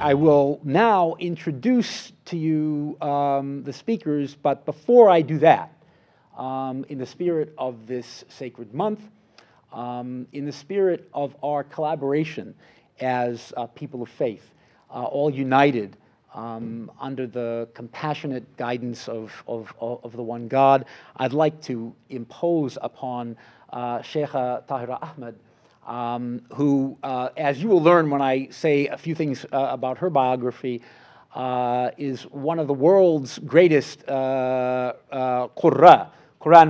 I will now introduce to you the speakers, but before I do that, in the spirit of this sacred month, in the spirit of our collaboration as people of faith, all united under the compassionate guidance of the one God, I'd like to impose upon Sheikha Tahira Ahmed, who, as you will learn when I say a few things about her biography, is one of the world's greatest Quran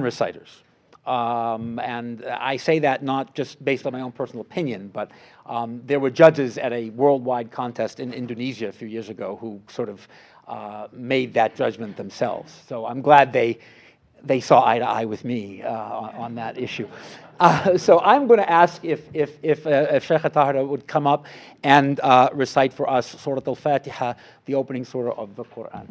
reciters. And I say that not just based on my own personal opinion, but there were judges at a worldwide contest in Indonesia a few years ago who sort of made that judgment themselves. So I'm glad they saw eye to eye with me on that issue. So I'm going to ask if Sheikh Tahira would come up and recite for us Surah Al-Fatiha, the opening surah of the Quran.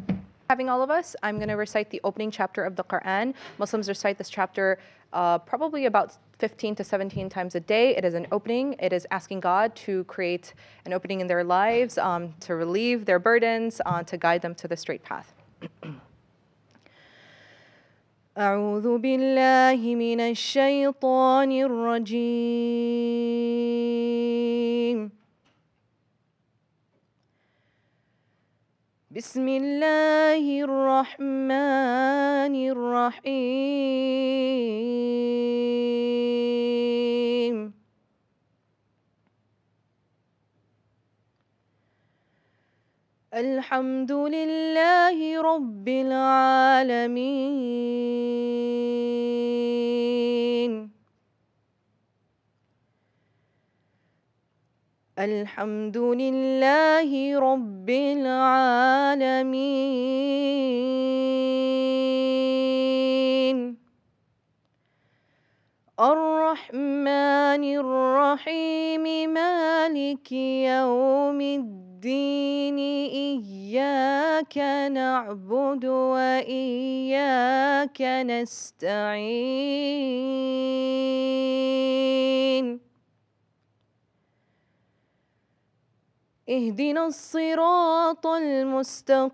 Having all of us, I'm going to recite the opening chapter of the Quran. Muslims recite this chapter probably about 15 to 17 times a day. It is an opening. It is asking God to create an opening in their lives, to relieve their burdens, to guide them to the straight path. أعوذ بالله من الشيطان الرجيم بسم الله الرحمن الرحيم الحمد لله رب العالمين الحمد لله رب العالمين الرحمن الرحيم مالك يوم الدين إياك نعبد وإياك نستعين اهدنا الصراط المستقيم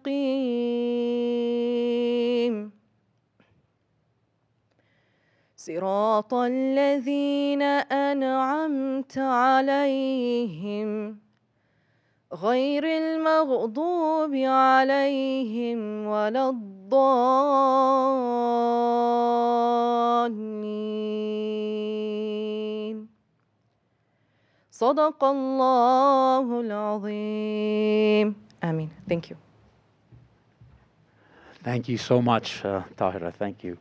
صراط الذين أنعمت عليهم غير المغضوب عليهم ولا الضالين صدق الله العظيم. Amin. Thank you. Thank you so much, Tahira. Thank you.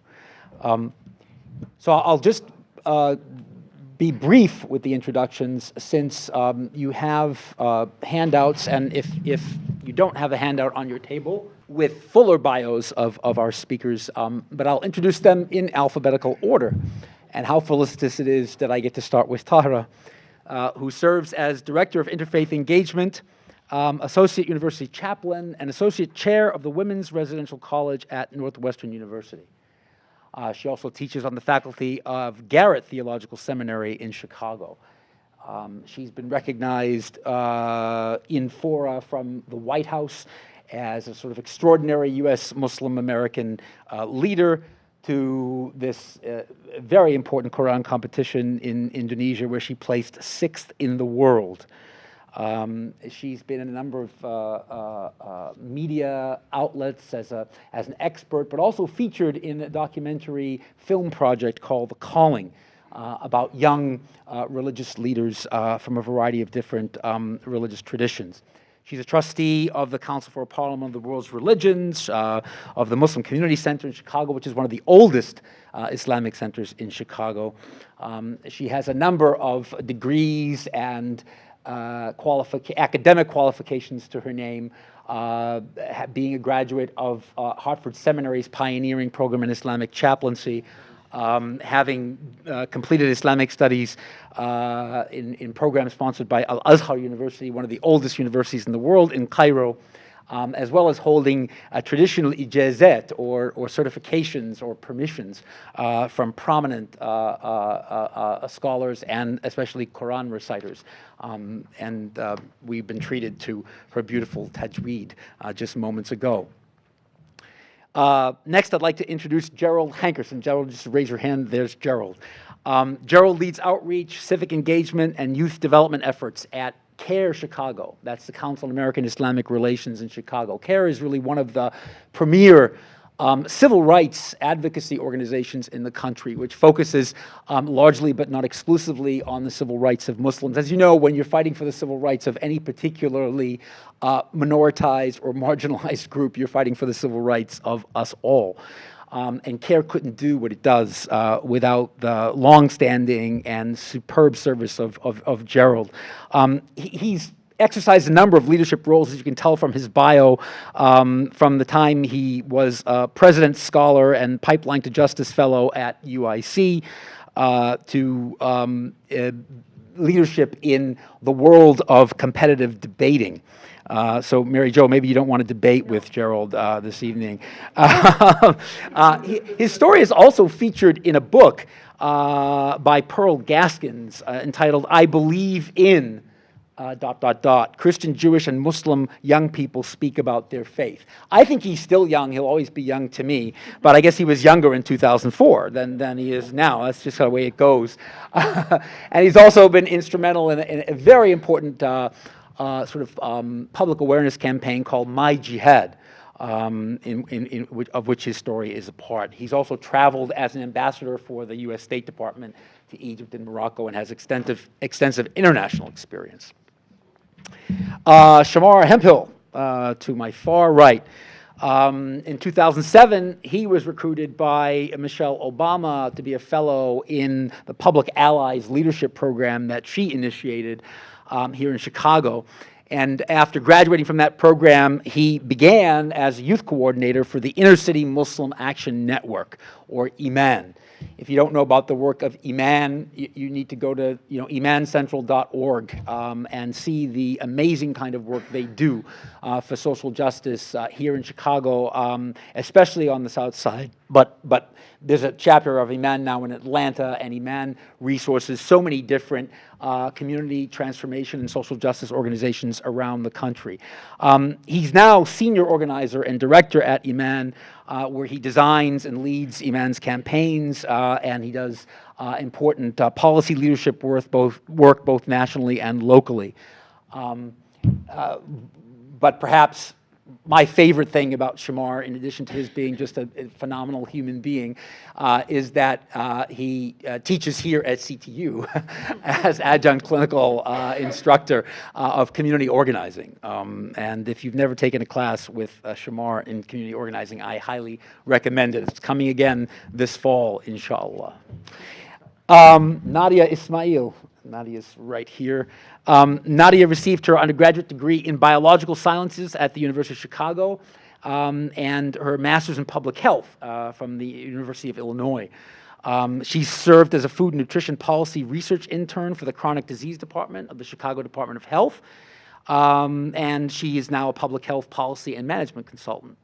So I'll just be brief with the introductions, since you have handouts, and if you don't have a handout on your table with fuller bios of our speakers, but I'll introduce them in alphabetical order. And how felicitous it is that I get to start with Tahira, who serves as Director of Interfaith Engagement, Associate University Chaplain, and Associate Chair of the Women's Residential College at Northwestern University. She also teaches on the faculty of Garrett Theological Seminary in Chicago. She's been recognized in fora from the White House as a sort of extraordinary U.S. Muslim American leader, to this very important Quran competition in Indonesia, where she placed 6th in the world. She's been in a number of media outlets as an expert, but also featured in a documentary film project called The Calling, about young religious leaders from a variety of different religious traditions. She's a trustee of the Council for a Parliament of the World's Religions, of the Muslim Community Center in Chicago, which is one of the oldest Islamic centers in Chicago. She has a number of degrees and academic qualifications to her name, being a graduate of Hartford Seminary's pioneering program in Islamic chaplaincy, having completed Islamic studies in programs sponsored by Al-Azhar University, one of the oldest universities in the world, in Cairo, as well as holding traditional ijazat or certifications or permissions from prominent scholars and especially Quran reciters. And we've been treated to her beautiful tajweed just moments ago. Next, I'd like to introduce Gerald Hankerson. Gerald, just raise your hand. There's Gerald. Gerald leads outreach, civic engagement, and youth development efforts at CARE Chicago. That's the Council on American Islamic Relations in Chicago. CARE is really one of the premier civil rights advocacy organizations in the country, which focuses largely but not exclusively on the civil rights of Muslims. As you know, when you're fighting for the civil rights of any particularly minoritized or marginalized group, you're fighting for the civil rights of us all. And CARE couldn't do what it does without the longstanding and superb service of Gerald. He's exercised a number of leadership roles, as you can tell from his bio, from the time he was President's Scholar and Pipeline to Justice Fellow at UIC to leadership in the world of competitive debating. So, Mary Jo, maybe you don't want to debate with Gerald this evening. His story is also featured in a book by Pearl Gaskins entitled "I Believe in..." Christian, Jewish, and Muslim young people speak about their faith. I think he's still young. He'll always be young to me, but I guess he was younger in 2004 than he is now. That's just the way it goes. And he's also been instrumental in a very important public awareness campaign called My Jihad, of which his story is a part. He's also traveled as an ambassador for the U.S. State Department to Egypt and Morocco and has extensive international experience. Shamar Hemphill, to my far right. In 2007, he was recruited by Michelle Obama to be a fellow in the Public Allies Leadership Program that she initiated here in Chicago. And after graduating from that program, he began as a youth coordinator for the Inner City Muslim Action Network, or IMAN. If you don't know about the work of IMAN, you need to go to imancentral.org and see the amazing kind of work they do for social justice here in Chicago, especially on the South Side. But there's a chapter of IMAN now in Atlanta, and IMAN resources so many different community transformation and social justice organizations around the country. He's now senior organizer and director at IMAN, where he designs and leads IMAN's campaigns, and he does important policy leadership work both nationally and locally. But perhaps my favorite thing about Shamar, in addition to his being just a phenomenal human being, is that he teaches here at CTU as adjunct clinical instructor of community organizing. And if you've never taken a class with Shamar in community organizing, I highly recommend it. It's coming again this fall, inshallah. Nadia Ismail. Nadia's right here. Nadia received her undergraduate degree in biological sciences at the University of Chicago and her master's in public health from the University of Illinois. She served as a food and nutrition policy research intern for the chronic disease department of the Chicago Department of Health, and she is now a public health policy and management consultant.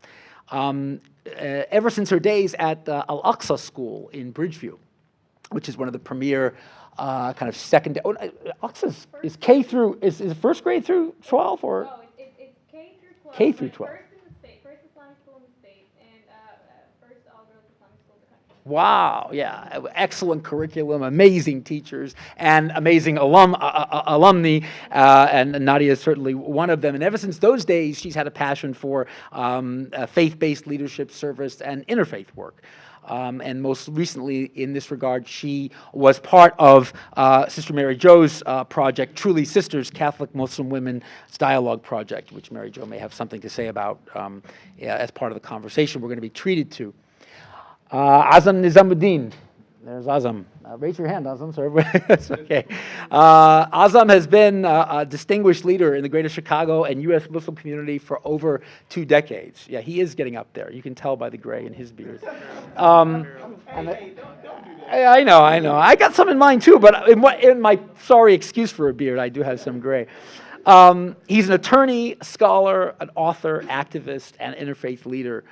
Ever since her days at Al-Aqsa School in Bridgeview, which is one of the premier kind of secondary. Aqsa is K through, is it first grade through 12 or? No, it's K through 12. K through 12. First in the state, first Islamic school in the state, and first all-girls Islamic school in the country. Wow, yeah, excellent curriculum, amazing teachers, and amazing alumni, and Nadia is certainly one of them. And ever since those days, she's had a passion for faith-based leadership, service, and interfaith work. And most recently, in this regard, she was part of Sister Mary Jo's project, Truly Sisters, Catholic Muslim Women's Dialogue Project, which Mary Jo may have something to say about as part of the conversation we're going to be treated to. Azam Nizamuddin. There's Azam. Raise your hand, Azam. Sorry, that's okay. Azam has been a distinguished leader in the greater Chicago and U.S. Muslim community for over 2 decades. Yeah, he is getting up there. You can tell by the gray in his beard. I know. I got some in mine too, but in my sorry excuse for a beard, I do have some gray. He's an attorney, scholar, an author, activist, and interfaith leader.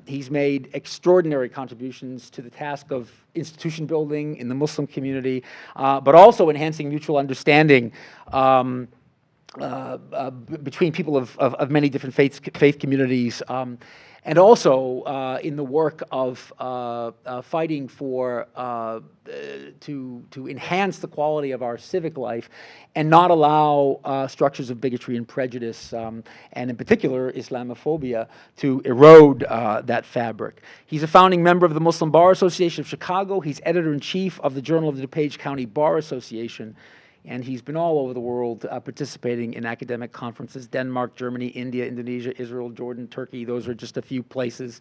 He's made extraordinary contributions to the task of institution building in the Muslim community, but also enhancing mutual understanding between people of many different faith communities, and also in the work of fighting for to enhance the quality of our civic life and not allow structures of bigotry and prejudice, and in particular Islamophobia, to erode that fabric. He's a founding member of the Muslim Bar Association of Chicago. He's editor-in-chief of the Journal of the DuPage County Bar Association. And he's been all over the world participating in academic conferences: Denmark, Germany, India, Indonesia, Israel, Jordan, Turkey. Those are just a few places.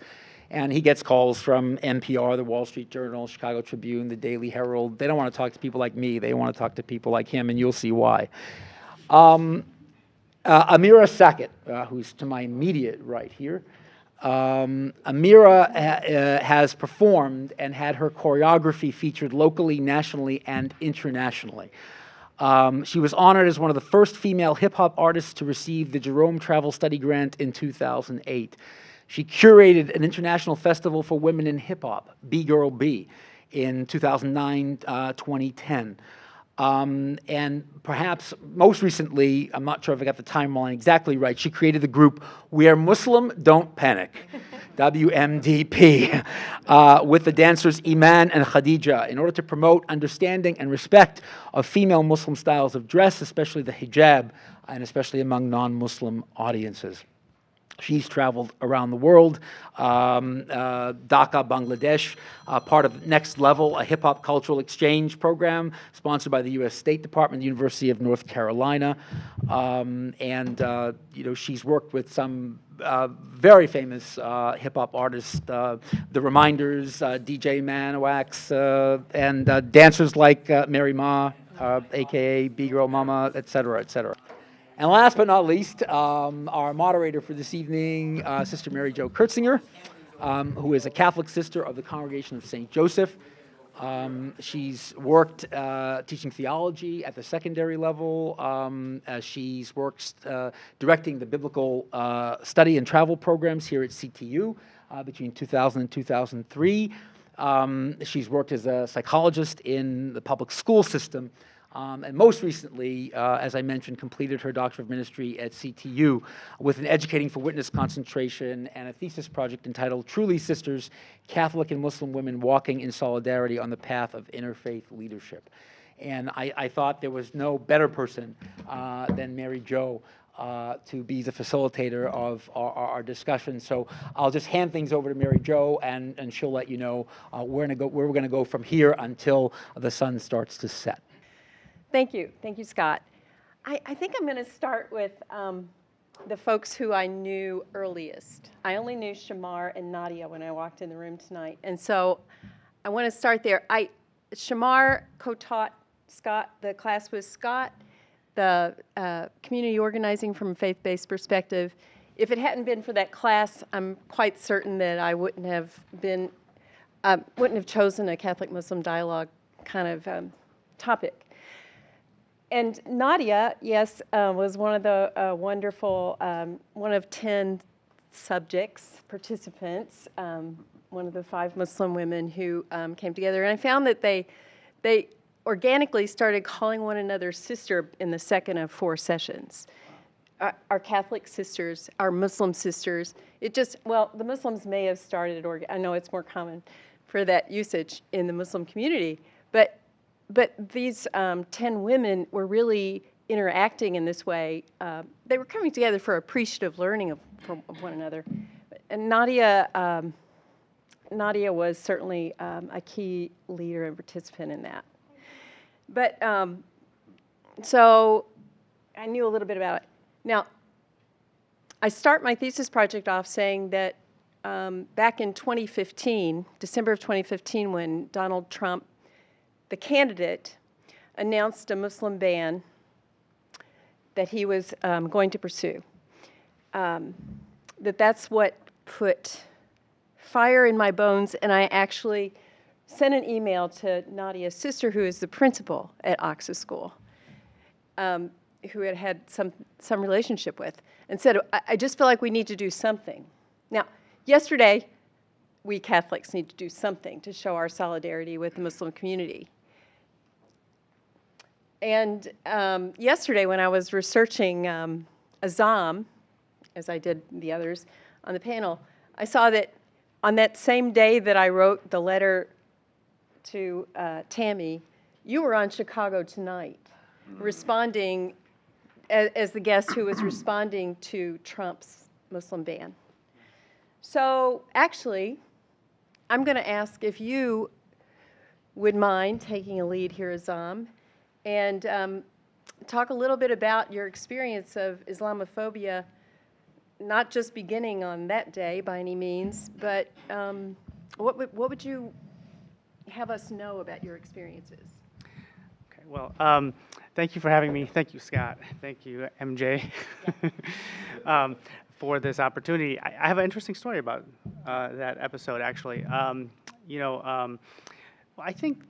And he gets calls from NPR, the Wall Street Journal, Chicago Tribune, the Daily Herald. They don't want to talk to people like me. They want to talk to people like him, and you'll see why. Amira Sackett, who's to my immediate right here. Amira has performed and had her choreography featured locally, nationally, and internationally. She was honored as one of the first female hip-hop artists to receive the Jerome Travel Study Grant in 2008. She curated an international festival for women in hip-hop, B-Girl B, in 2009-2010. And perhaps most recently, I'm not sure if I got the timeline exactly right, she created the group We Are Muslim, Don't Panic, WMDP, with the dancers Iman and Khadija, in order to promote understanding and respect of female Muslim styles of dress, especially the hijab, and especially among non-Muslim audiences. She's traveled around the world, Dhaka, Bangladesh, part of Next Level, a hip-hop cultural exchange program sponsored by the U.S. State Department, the University of North Carolina. She's worked with some very famous hip-hop artists, The Reminders, DJ Manawax, and dancers like Mary Ma, a.k.a. B-Girl Mama, et cetera, et cetera. And last but not least, our moderator for this evening, Sister Mary Jo Kurtzinger, who is a Catholic sister of the Congregation of St. Joseph. She's worked teaching theology at the secondary level. She's worked directing the biblical study and travel programs here at CTU between 2000 and 2003. She's worked as a psychologist in the public school system. And most recently, as I mentioned, completed her Doctor of Ministry at CTU with an Educating for Witness concentration and a thesis project entitled Truly Sisters, Catholic and Muslim Women Walking in Solidarity on the Path of Interfaith Leadership. And I thought there was no better person than Mary Jo to be the facilitator of our discussion. So I'll just hand things over to Mary Jo, and she'll let you know where we're going to go from here until the sun starts to set. Thank you, Scott. I think I'm going to start with the folks who I knew earliest. I only knew Shamar and Nadia when I walked in the room tonight, and so I want to start there. Shamar co-taught Scott, the class with Scott, the community organizing from a faith-based perspective. If it hadn't been for that class, I'm quite certain that I wouldn't have chosen a Catholic-Muslim dialogue kind of topic. And Nadia, yes, was one of the wonderful, one of 10 participants, one of the 5 Muslim women who came together. And I found that they organically started calling one another sister in the second of 4 sessions. Our Catholic sisters, our Muslim sisters, the Muslims may have started, I know it's more common for that usage in the Muslim community, but these 10 women were really interacting in this way. They were coming together for appreciative learning of one another. And Nadia was certainly a key leader and participant in that. But so I knew a little bit about it. Now, I start my thesis project off saying that back in 2015, December of 2015, when Donald Trump, the candidate, announced a Muslim ban that he was going to pursue. That's what put fire in my bones, and I actually sent an email to Nadia's sister, who is the principal at Oxford School. who had had some relationship with, and said, I just feel like we need to do something. Now, yesterday, we Catholics need to do something to show our solidarity with the Muslim community. And yesterday, when I was researching Azam, as I did the others on the panel, I saw that on that same day that I wrote the letter to Tammy, you were on Chicago Tonight, responding as the guest who was responding to Trump's Muslim ban. So actually, I'm going to ask if you would mind taking a lead here, Azam, and talk a little bit about your experience of Islamophobia, not just beginning on that day by any means, but what would you have us know about your experiences? Okay, well, thank you for having me. Thank you, Scott. Thank you, MJ, for this opportunity. I have an interesting story about that episode, actually. I think,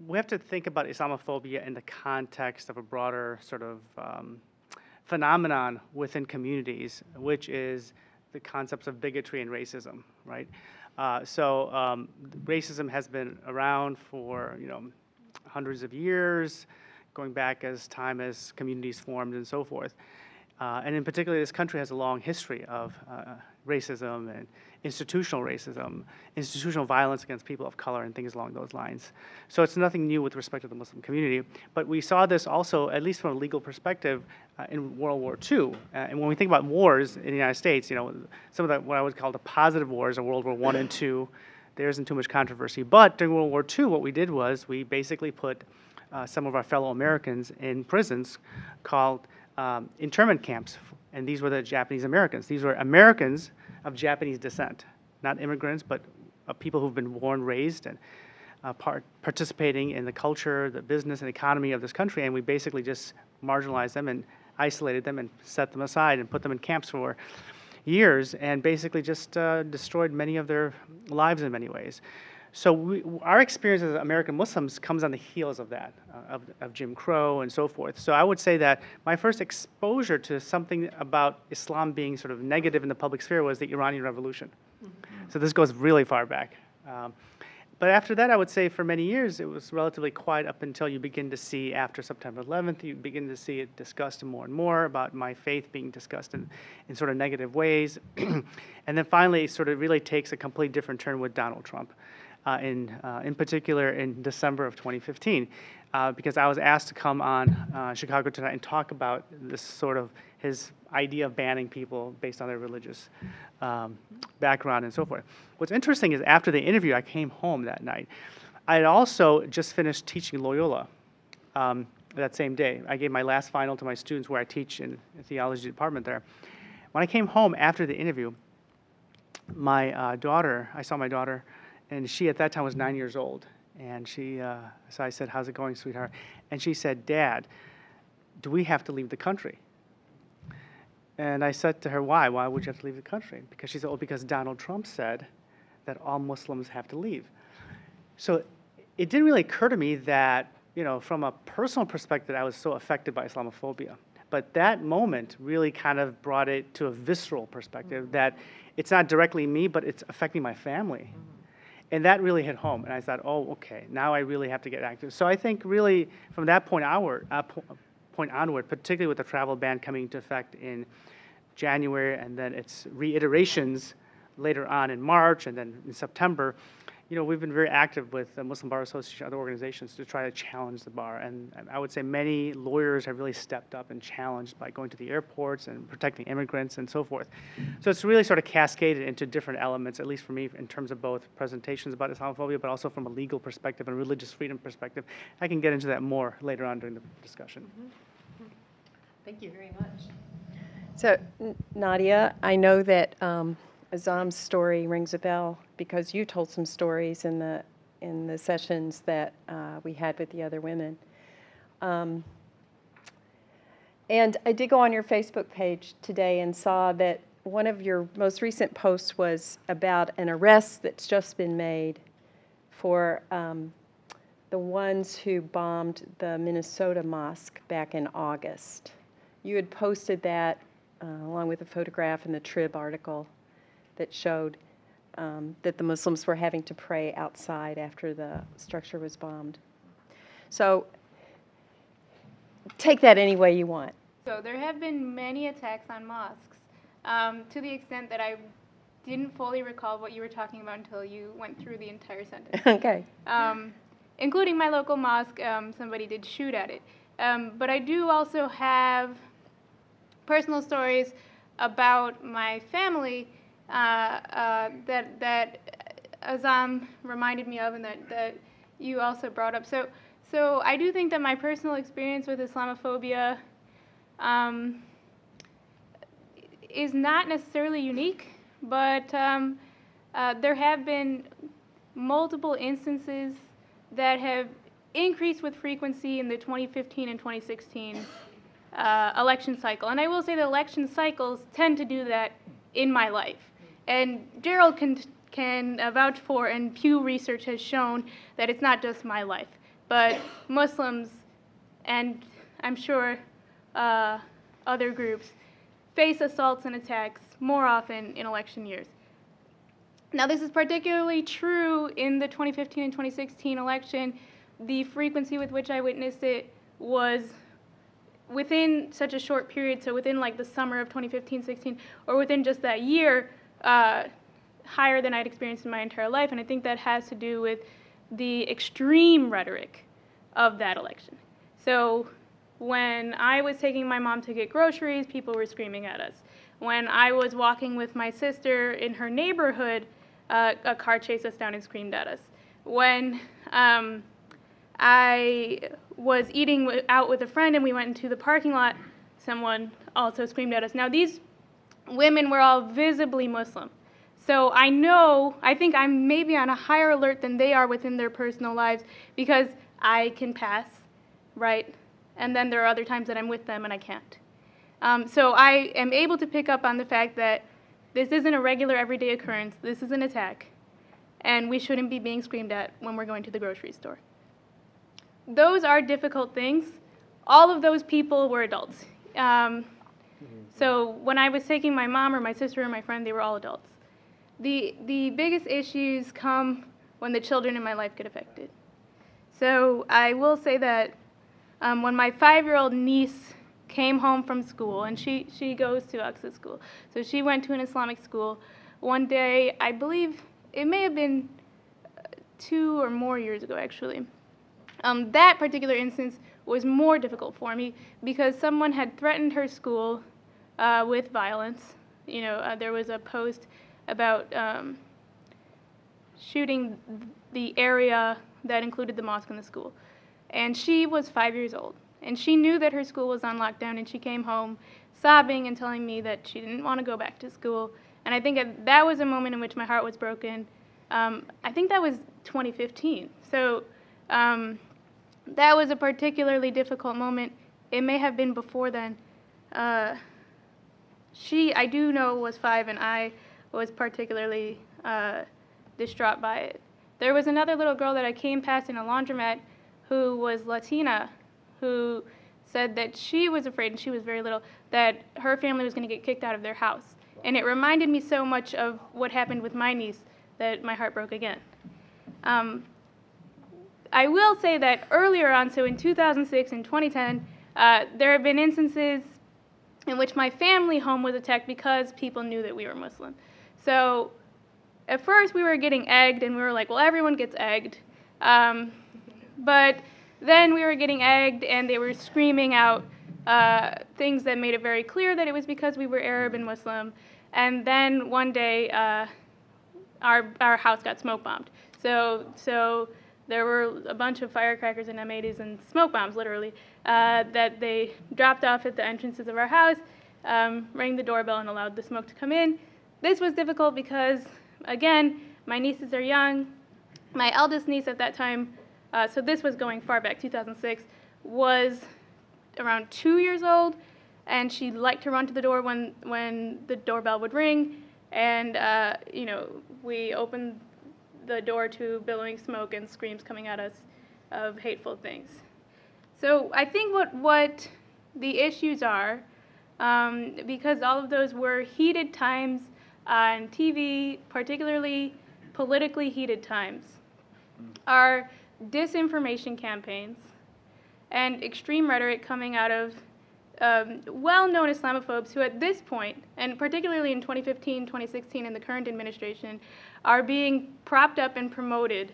we have to think about Islamophobia in the context of a broader sort of phenomenon within communities, which is the concepts of bigotry and racism, right? Racism has been around for, hundreds of years, going back as time as communities formed and so forth. And in particular, this country has a long history of racism and institutional racism, institutional violence against people of color and things along those lines. So it's nothing new with respect to the Muslim community. But we saw this also, at least from a legal perspective, in World War II. And when we think about wars in the United States, some of the, what I would call the positive wars of World War I and II, there isn't too much controversy. But during World War II, what we did was we basically put some of our fellow Americans in prisons called internment camps. And these were the Japanese Americans. These were Americans of Japanese descent, not immigrants, but people who've been born, raised, and participating in the culture, the business, and economy of this country. And we basically just marginalized them and isolated them and set them aside and put them in camps for years and basically just destroyed many of their lives in many ways. So our experience as American Muslims comes on the heels of that, of Jim Crow and so forth. So I would say that my first exposure to something about Islam being sort of negative in the public sphere was the Iranian Revolution. So this goes really far back. But after that, I would say for many years, it was relatively quiet up until you begin to see, after September 11th, you begin to see it discussed more and more about my faith being discussed in sort of negative ways. And then finally, it sort of really takes a completely different turn with Donald Trump. In particular in December of 2015, because I was asked to come on Chicago Tonight and talk about this sort of his idea of banning people based on their religious background and so forth. What's interesting is after the interview, I came home that night. I had also just finished teaching Loyola that same day. I gave my last final to my students where I teach in the theology department there. When I came home after the interview, my daughter, I saw my daughter, and she at that time was 9 years old. And so I said, "How's it going, sweetheart?" And she said, "Dad, do we have to leave the country?" And I said to her, "Why? Why would you have to leave the country?" Because she said, "Oh, because Donald Trump said that all Muslims have to leave." So it didn't really occur to me that, from a personal perspective, I was so affected by Islamophobia. But that moment really kind of brought it to a visceral perspective that it's not directly me, but it's affecting my family. And that really hit home. And I thought, oh, okay, now I really have to get active. So I think really from that point onward, particularly with the travel ban coming into effect in January and then its reiterations later on in March and then in September, we've been very active with the Muslim Bar Association and other organizations to try to challenge the bar. And I would say many lawyers have really stepped up and challenged by going to the airports and protecting immigrants and so forth. So it's really sort of cascaded into different elements, at least for me, in terms of both presentations about Islamophobia, but also from a legal perspective and religious freedom perspective. I can get into that more later on during the discussion. Thank you very much. So, Nadia, I know that Azam's story rings a bell because you told some stories in the sessions that we had with the other women. And I did go on your Facebook page today and saw that one of your most recent posts was about an arrest that's just been made for the ones who bombed the Minnesota mosque back in August. You had posted that along with a photograph in the Trib article that showed that the Muslims were having to pray outside after the structure was bombed. So take that any way you want. So there have been many attacks on mosques, to the extent that I didn't fully recall what you were talking about until you went through the entire sentence. Okay. Including my local mosque, somebody did shoot at it. But I do also have personal stories about my family that Azam reminded me of, and that you also brought up. So I do think that my personal experience with Islamophobia is not necessarily unique, but there have been multiple instances that have increased with frequency in the 2015 and 2016 election cycle. And I will say that election cycles tend to do that in my life. And Gerald can vouch for, and Pew Research has shown that it's not just my life, but Muslims, and I'm sure other groups, face assaults and attacks more often in election years. Now, this is particularly true in the 2015 and 2016 election. The frequency with which I witnessed it was within such a short period, so within like the summer of 2015-16, or within just that year, higher than I'd experienced in my entire life. And I think that has to do with the extreme rhetoric of that election. So when I was taking my mom to get groceries, people were screaming at us. When I was walking with my sister in her neighborhood, a car chased us down and screamed at us. When I was eating out with a friend and we went into the parking lot, someone also screamed at us. Now, these women were all visibly Muslim. So I think I'm maybe on a higher alert than they are within their personal lives, because I can pass, right? And then there are other times that I'm with them and I can't. So I am able to pick up on the fact that this isn't a regular everyday occurrence. This is an attack. And we shouldn't be being screamed at when we're going to the grocery store. Those are difficult things. All of those people were adults. So when I was taking my mom or my sister or my friend, they were all adults. The biggest issues come when the children in my life get affected. So I will say that when my 5-year-old niece came home from school, and she goes to Aqsa school, so she went to an Islamic school. One day, I believe it may have been 2 or more years ago, actually. That particular instance was more difficult for me because someone had threatened her school with violence. You know, there was a post about shooting the area that included the mosque and the school. And she was 5 years old. And she knew that her school was on lockdown, and she came home sobbing and telling me that she didn't want to go back to school. And I think that was a moment in which my heart was broken. I think that was 2015. So that was a particularly difficult moment. It may have been before then. She, I do know, was 5, and I was particularly distraught by it. There was another little girl that I came past in a laundromat who was Latina, who said that she was afraid, and she was very little, that her family was going to get kicked out of their house. And it reminded me so much of what happened with my niece that my heart broke again. I will say that earlier on, so in 2006 and 2010, there have been instances in which my family home was attacked because people knew that we were Muslim. So at first we were getting egged, and we were like, well, everyone gets egged. But then we were getting egged, and they were screaming out things that made it very clear that it was because we were Arab and Muslim. And then one day, our house got smoke bombed. So there were a bunch of firecrackers and M80s and smoke bombs, literally, that they dropped off at the entrances of our house, rang the doorbell, and allowed the smoke to come in. This was difficult because, again, my nieces are young. My eldest niece at that time, so this was going far back, 2006, was around 2 years old, and she liked to run to the door when the doorbell would ring, and we opened the door to billowing smoke and screams coming at us. of hateful things. So I think what the issues are, because all of those were heated times on TV, particularly politically heated times, are disinformation campaigns and extreme rhetoric coming out of well-known Islamophobes who at this point, and particularly in 2015, 2016, in the current administration, are being propped up and promoted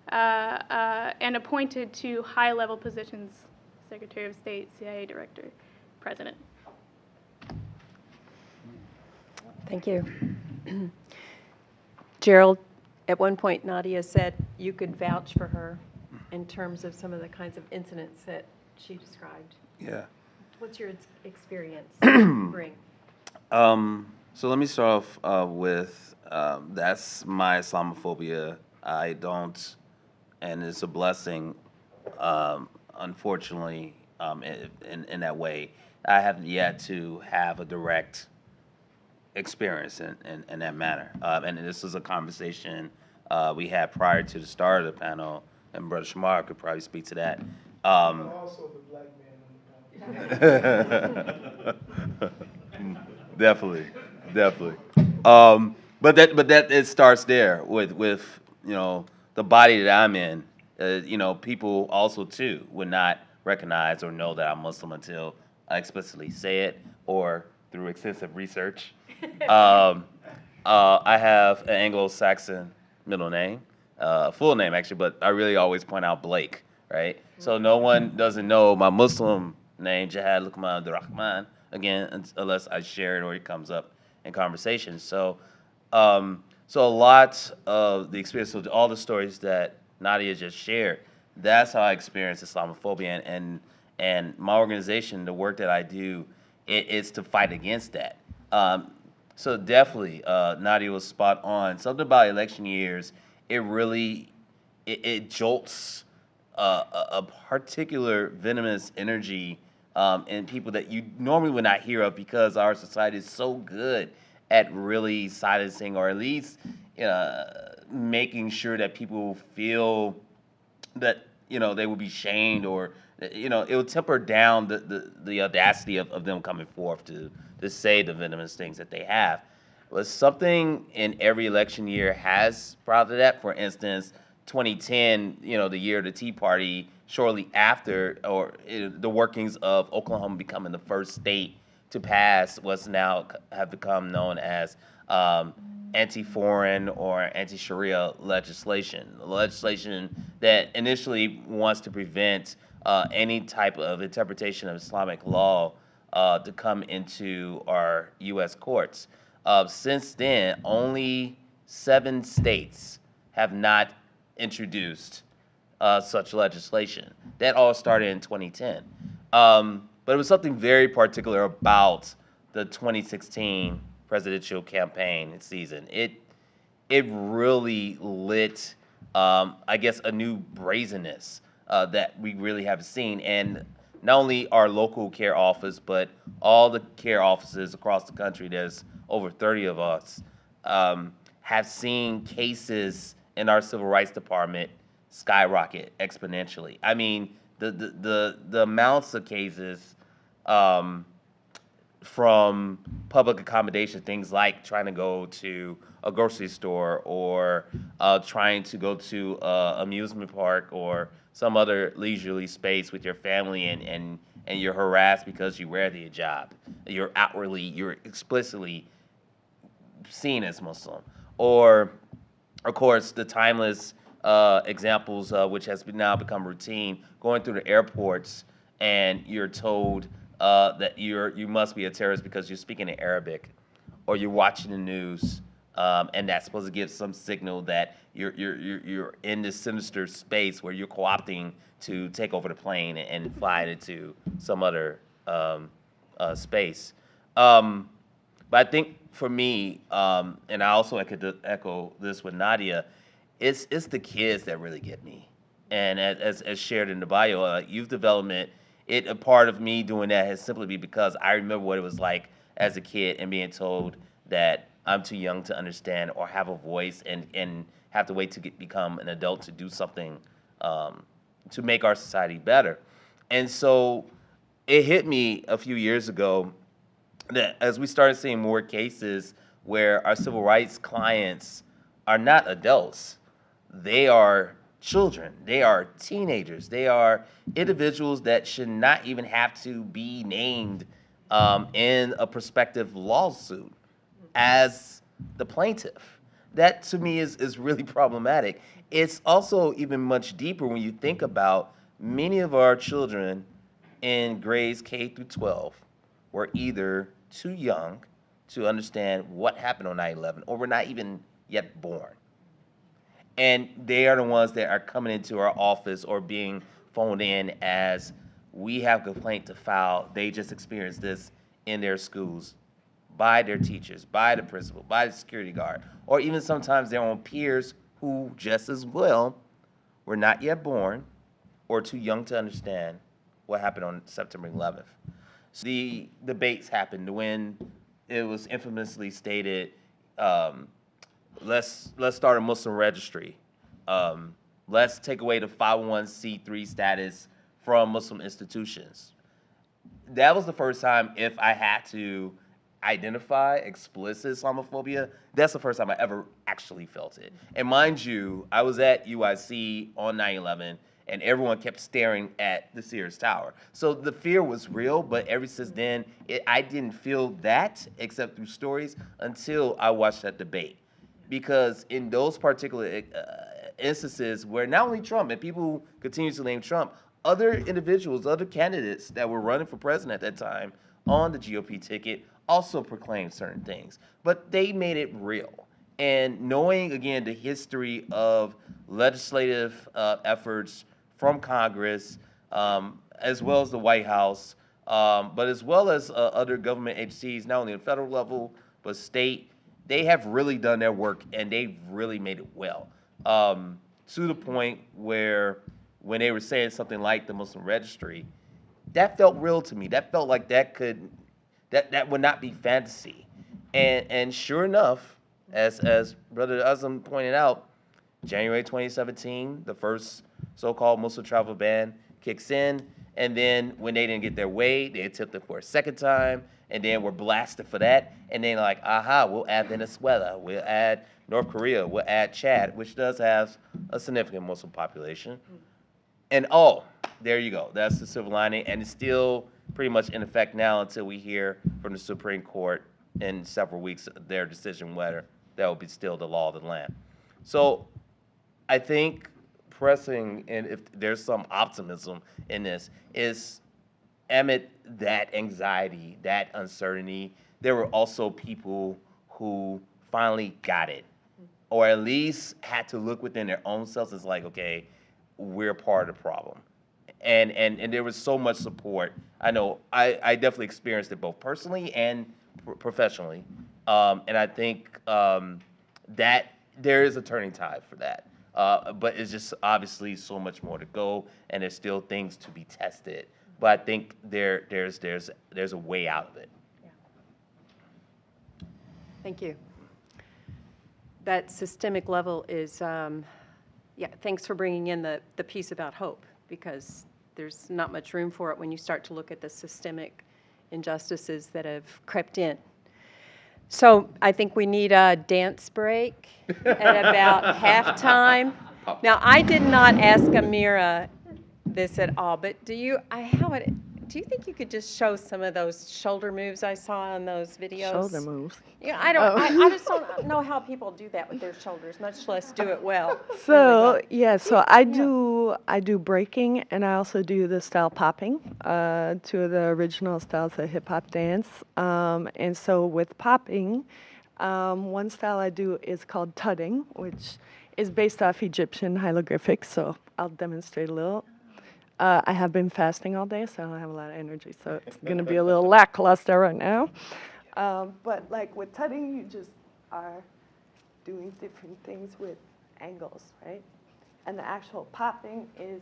and appointed to high-level positions, Secretary of State, CIA Director, President. Thank you. Gerald, at one point Nadia said you could vouch for her in terms of some of the kinds of incidents that she described. Yeah. What's your experience bring? So let me start off with that's my Islamophobia. I don't, and it's a blessing, unfortunately, in that way. I have yet to have a direct experience in that manner. And this is a conversation we had prior to the start of the panel, and Brother Shamar could probably speak to that. Also the black man on the panel. Definitely. But that it starts there with the body that I'm in. People also too would not recognize or know that I'm Muslim until I explicitly say it or through extensive research. I have an Anglo-Saxon middle name, full name actually, but I really always point out Blake, right? So no one doesn't know my Muslim name, Jihad Luqman Abdurrahman, again, unless I share it or it comes up in conversation. So a lot of the experience, of all the stories that Nadia just shared, that's how I experienced Islamophobia, and my organization, the work that I do, it's to fight against that. So definitely, Nadia was spot on. Something about election years, it really, it jolts a particular venomous energy in people that you normally would not hear of, because our society is so good at really silencing, or at least making sure that people feel that they will be shamed, or it will temper down the audacity of them coming forth to say the venomous things that they have. But something in every election year has prompted that. For instance, 2010, the year of the Tea Party, shortly after, the workings of Oklahoma becoming the first state to pass what's now have become known as anti-foreign or anti-Sharia legislation that initially wants to prevent any type of interpretation of Islamic law to come into our U.S. courts. Since then, only 7 states have not introduced such legislation. That all started in 2010. But it was something very particular about the 2016 presidential campaign season. It really lit, I guess, a new brazenness that we really have seen. And not only our local care office, but all the care offices across the country, there's over 30 of us, have seen cases in our civil rights department skyrocket exponentially. I mean, the amounts of cases from public accommodation, things like trying to go to a grocery store, or trying to go to an amusement park or some other leisurely space with your family, and you're harassed because you wear the hijab. You're explicitly seen as Muslim. Or, of course, the timeless examples, which has now become routine, going through the airports and you're told that you must be a terrorist because you're speaking in Arabic, or you're watching the news, and that's supposed to give some signal that you're in this sinister space where you're co-opting to take over the plane and fly it into some other space. But I think for me, and I also echo this with Nadia, it's the kids that really get me. And as shared in the bio, youth development, a part of me doing that has simply been because I remember what it was like as a kid and being told that I'm too young to understand or have a voice, and have to wait to become an adult to do something to make our society better. And so it hit me a few years ago that as we started seeing more cases where our civil rights clients are not adults, they are children, they are teenagers, they are individuals that should not even have to be named in a prospective lawsuit as the plaintiff. That to me is really problematic. It's also even much deeper when you think about many of our children in grades K through 12 were either too young to understand what happened on 9/11 or were not even yet born. And they are the ones that are coming into our office or being phoned in as we have a complaint to file. They just experienced this in their schools by their teachers, by the principal, by the security guard, or even sometimes their own peers who just as well were not yet born or too young to understand what happened on September 11th. So the debates happened when it was infamously stated, let's start a Muslim registry. Let's take away the 501c3 status from Muslim institutions. That was the first time, if I had to identify explicit Islamophobia, that's the first time I ever actually felt it. And mind you, I was at UIC on 9/11, and everyone kept staring at the Sears Tower. So the fear was real, but ever since then, I didn't feel that, except through stories, until I watched that debate. Because in those particular instances where not only Trump, and people continue to name Trump, other individuals, other candidates that were running for president at that time on the GOP ticket also proclaimed certain things. But they made it real. And knowing, again, the history of legislative efforts from Congress, as well as the White House, but as well as other government agencies, not only on the federal level, but state, they have really done their work, and they've really made it well. To the point where when they were saying something like the Muslim registry, that felt real to me. That felt like that would not be fantasy. And sure enough, as Brother Azam pointed out, January 2017, the first so-called Muslim travel ban kicks in, and then when they didn't get their way, they attempted for a second time, and then were blasted for that, and then like, aha, we'll add Venezuela, we'll add North Korea, we'll add Chad, which does have a significant Muslim population. And oh, there you go, that's the silver lining, and it's still pretty much in effect now until we hear from the Supreme Court in several weeks their decision whether that will be still the law of the land. So I think pressing, and if there's some optimism in this, is amid that anxiety, that uncertainty, there were also people who finally got it, or at least had to look within their own selves. It's like, okay, we're part of the problem. And there was so much support. I know I definitely experienced it both personally and professionally. And I think that there is a turning tide for that. But it's just obviously so much more to go, and there's still things to be tested. But I think there's a way out of it. Yeah. Thank you. That systemic level is, yeah, thanks for bringing in the piece about hope, because there's not much room for it when you start to look at the systemic injustices that have crept in. So I think we need a dance break at about halftime. Now, I did not ask Amira this at all, but do you think you could just show some of those shoulder moves I saw on those videos? Shoulder moves. Yeah, I just don't know how people do that with their shoulders, much less do it well. So yeah, so I do breaking, and I also do the style popping, two of the original styles of hip hop dance. And so with popping, one style I do is called tutting, which is based off Egyptian hieroglyphics. So I'll demonstrate a little. I have been fasting all day, so I don't have a lot of energy. So it's going to be a little lackluster right now. But like with tutting, you just are doing different things with angles, right? And the actual popping is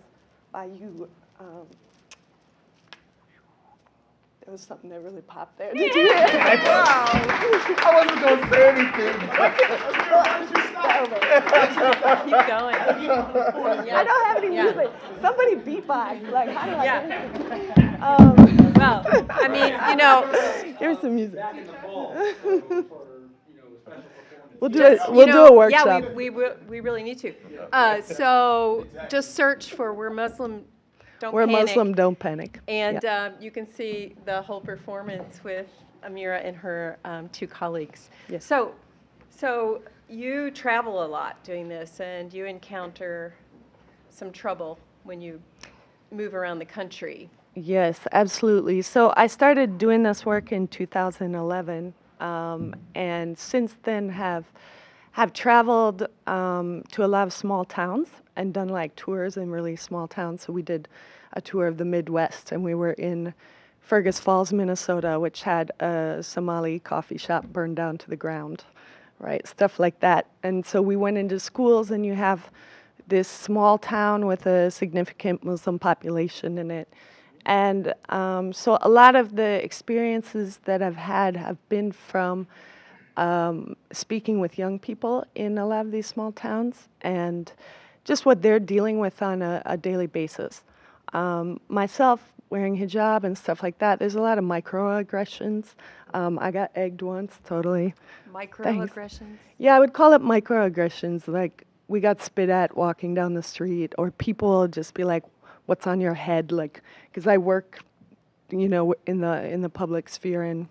by you There was something that really popped there. Did you hear it? I wasn't going to say anything. Keep going. I don't have any music. Somebody beatbox. Like, how do I get it? Well, I mean, you know, Here's some music. We'll do just, it. We'll do a workshop. Yeah, we really need to. So just search for We're Muslim, Don't We're Panic. Muslim, don't panic. And Yeah. you can see the whole performance with Amira and her two colleagues. Yes. So you travel a lot doing this, and you encounter some trouble when you move around the country. Yes, absolutely. So I started doing this work in 2011, and since then have traveled to a lot of small towns and done like tours in really small towns. So we did a tour of the Midwest, and we were in Fergus Falls, Minnesota, which had a Somali coffee shop burned down to the ground, right? Stuff like that. And so we went into schools, and you have this small town with a significant Muslim population in it. And so a lot of the experiences that I've had have been from speaking with young people in a lot of these small towns and just what they're dealing with on a daily basis. Myself, wearing hijab and stuff like that, there's a lot of microaggressions. I got egged once, totally. Microaggressions? Yeah, I would call it microaggressions. Like, we got spit at walking down the street, or people just be like, what's on your head? Like, because I work, you know, in the public sphere, and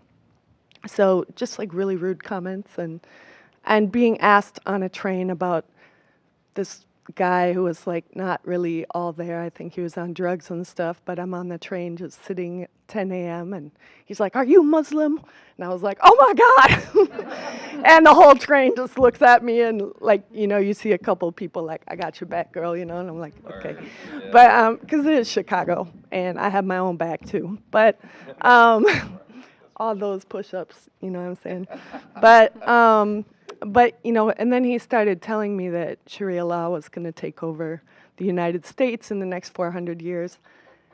so just like really rude comments, and being asked on a train about this guy who was like not really all there. I think he was on drugs and stuff, but I'm on the train just sitting at 10 a.m. and he's like, "Are you Muslim?" And I was like, "Oh my God." And the whole train just looks at me, and like, you know, you see a couple of people like, "I got your back, girl," you know, and I'm like, okay. Yeah. But because it is Chicago and I have my own back too. But all those push-ups, you know what I'm saying? But, you know, and then he started telling me that Sharia law was going to take over the United States in the next 400 years,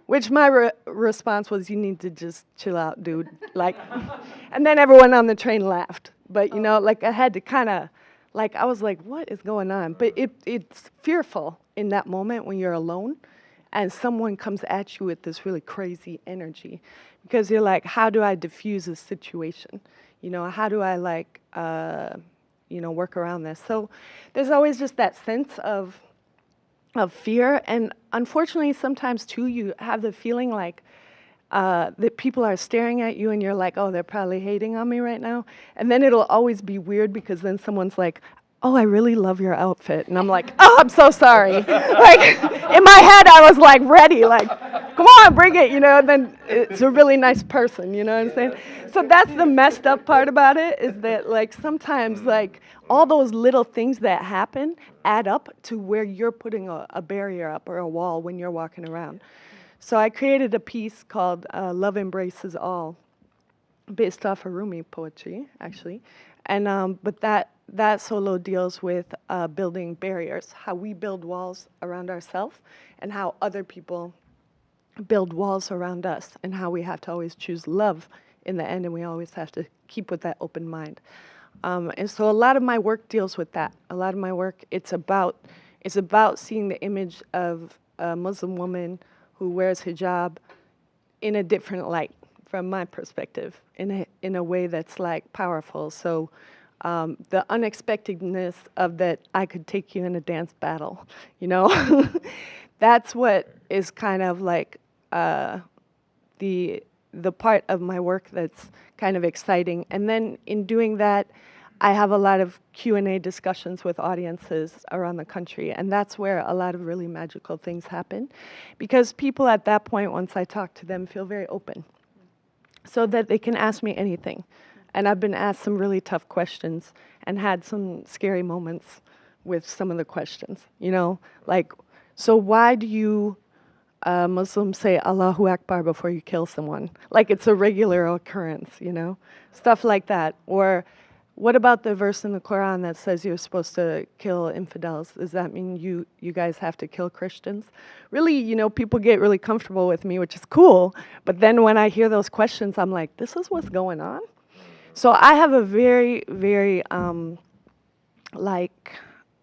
which my response was, you need to just chill out, dude. Like, and then everyone on the train laughed. But, you know, like I had to kind of, like, I was like, what is going on? But it's fearful in that moment when you're alone and someone comes at you with this really crazy energy, because you're like, how do I diffuse this situation? You know, how do I, like, you know, work around this? So there's always just that sense of fear. And unfortunately, sometimes too, you have the feeling like that people are staring at you and you're like, oh, they're probably hating on me right now. And then it'll always be weird because then someone's like, oh, I really love your outfit. And I'm like, oh, I'm so sorry. Like, in my head, I was like ready, like, come on, bring it, you know, and then it's a really nice person, you know what I'm saying? So that's the messed up part about it, is that, like, sometimes, like, all those little things that happen add up to where you're putting a barrier up or a wall when you're walking around. So I created a piece called Love Embraces All, based off of Rumi poetry, actually. And but that solo deals with building barriers, how we build walls around ourselves and how other people build walls around us, and how we have to always choose love in the end, and we always have to keep with that open mind. And so a lot of my work deals with that. A lot of my work, it's about seeing the image of a Muslim woman who wears hijab in a different light, from my perspective, in a way that's like powerful. So the unexpectedness of that I could take you in a dance battle, you know, that's what is kind of like the part of my work that's kind of exciting. And then in doing that, I have a lot of Q&A discussions with audiences around the country, and that's where a lot of really magical things happen, because people at that point, once I talk to them, feel very open, so that they can ask me anything. And I've been asked some really tough questions and had some scary moments with some of the questions, you know, like, so why do you Muslims say Allahu Akbar before you kill someone? Like, it's a regular occurrence, you know, stuff like that. Or what about the verse in the Quran that says you're supposed to kill infidels? Does that mean you guys have to kill Christians? Really, you know, people get really comfortable with me, which is cool. But then when I hear those questions, I'm like, this is what's going on? So I have a very, very,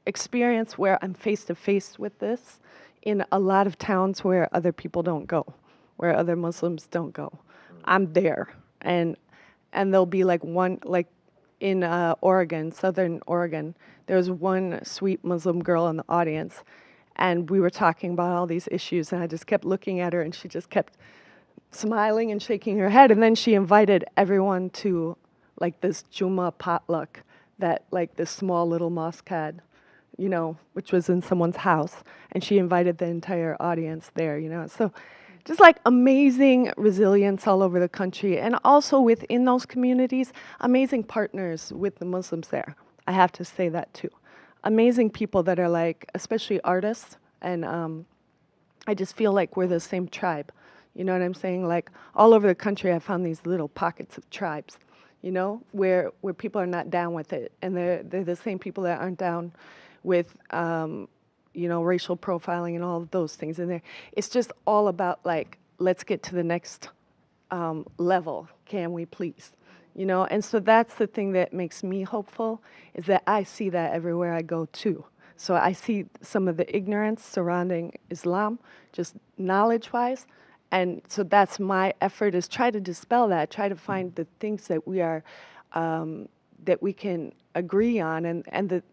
experience where I'm face to face with this in a lot of towns where other people don't go, where other Muslims don't go. I'm there. And there'll be one, in Oregon, Southern Oregon, there was one sweet Muslim girl in the audience, and we were talking about all these issues, and I just kept looking at her, and she just kept smiling and shaking her head, and then she invited everyone to this Juma potluck that this small little mosque had, you know, which was in someone's house, and she invited the entire audience there, you know. So just amazing resilience all over the country, and also within those communities, amazing partners with the Muslims there. I have to say that too. Amazing people that are especially artists, and I just feel like we're the same tribe. You know what I'm saying? All over the country, I found these little pockets of tribes, you know, where people are not down with it, and they're the same people that aren't down with you know, racial profiling and all of those things in there. It's just all about let's get to the next level, can we please? You know, and so that's the thing that makes me hopeful, is that I see that everywhere I go too. So I see some of the ignorance surrounding Islam, just knowledge-wise, and so that's my effort, is try to dispel that, try to find the things that we are, that we can agree on, and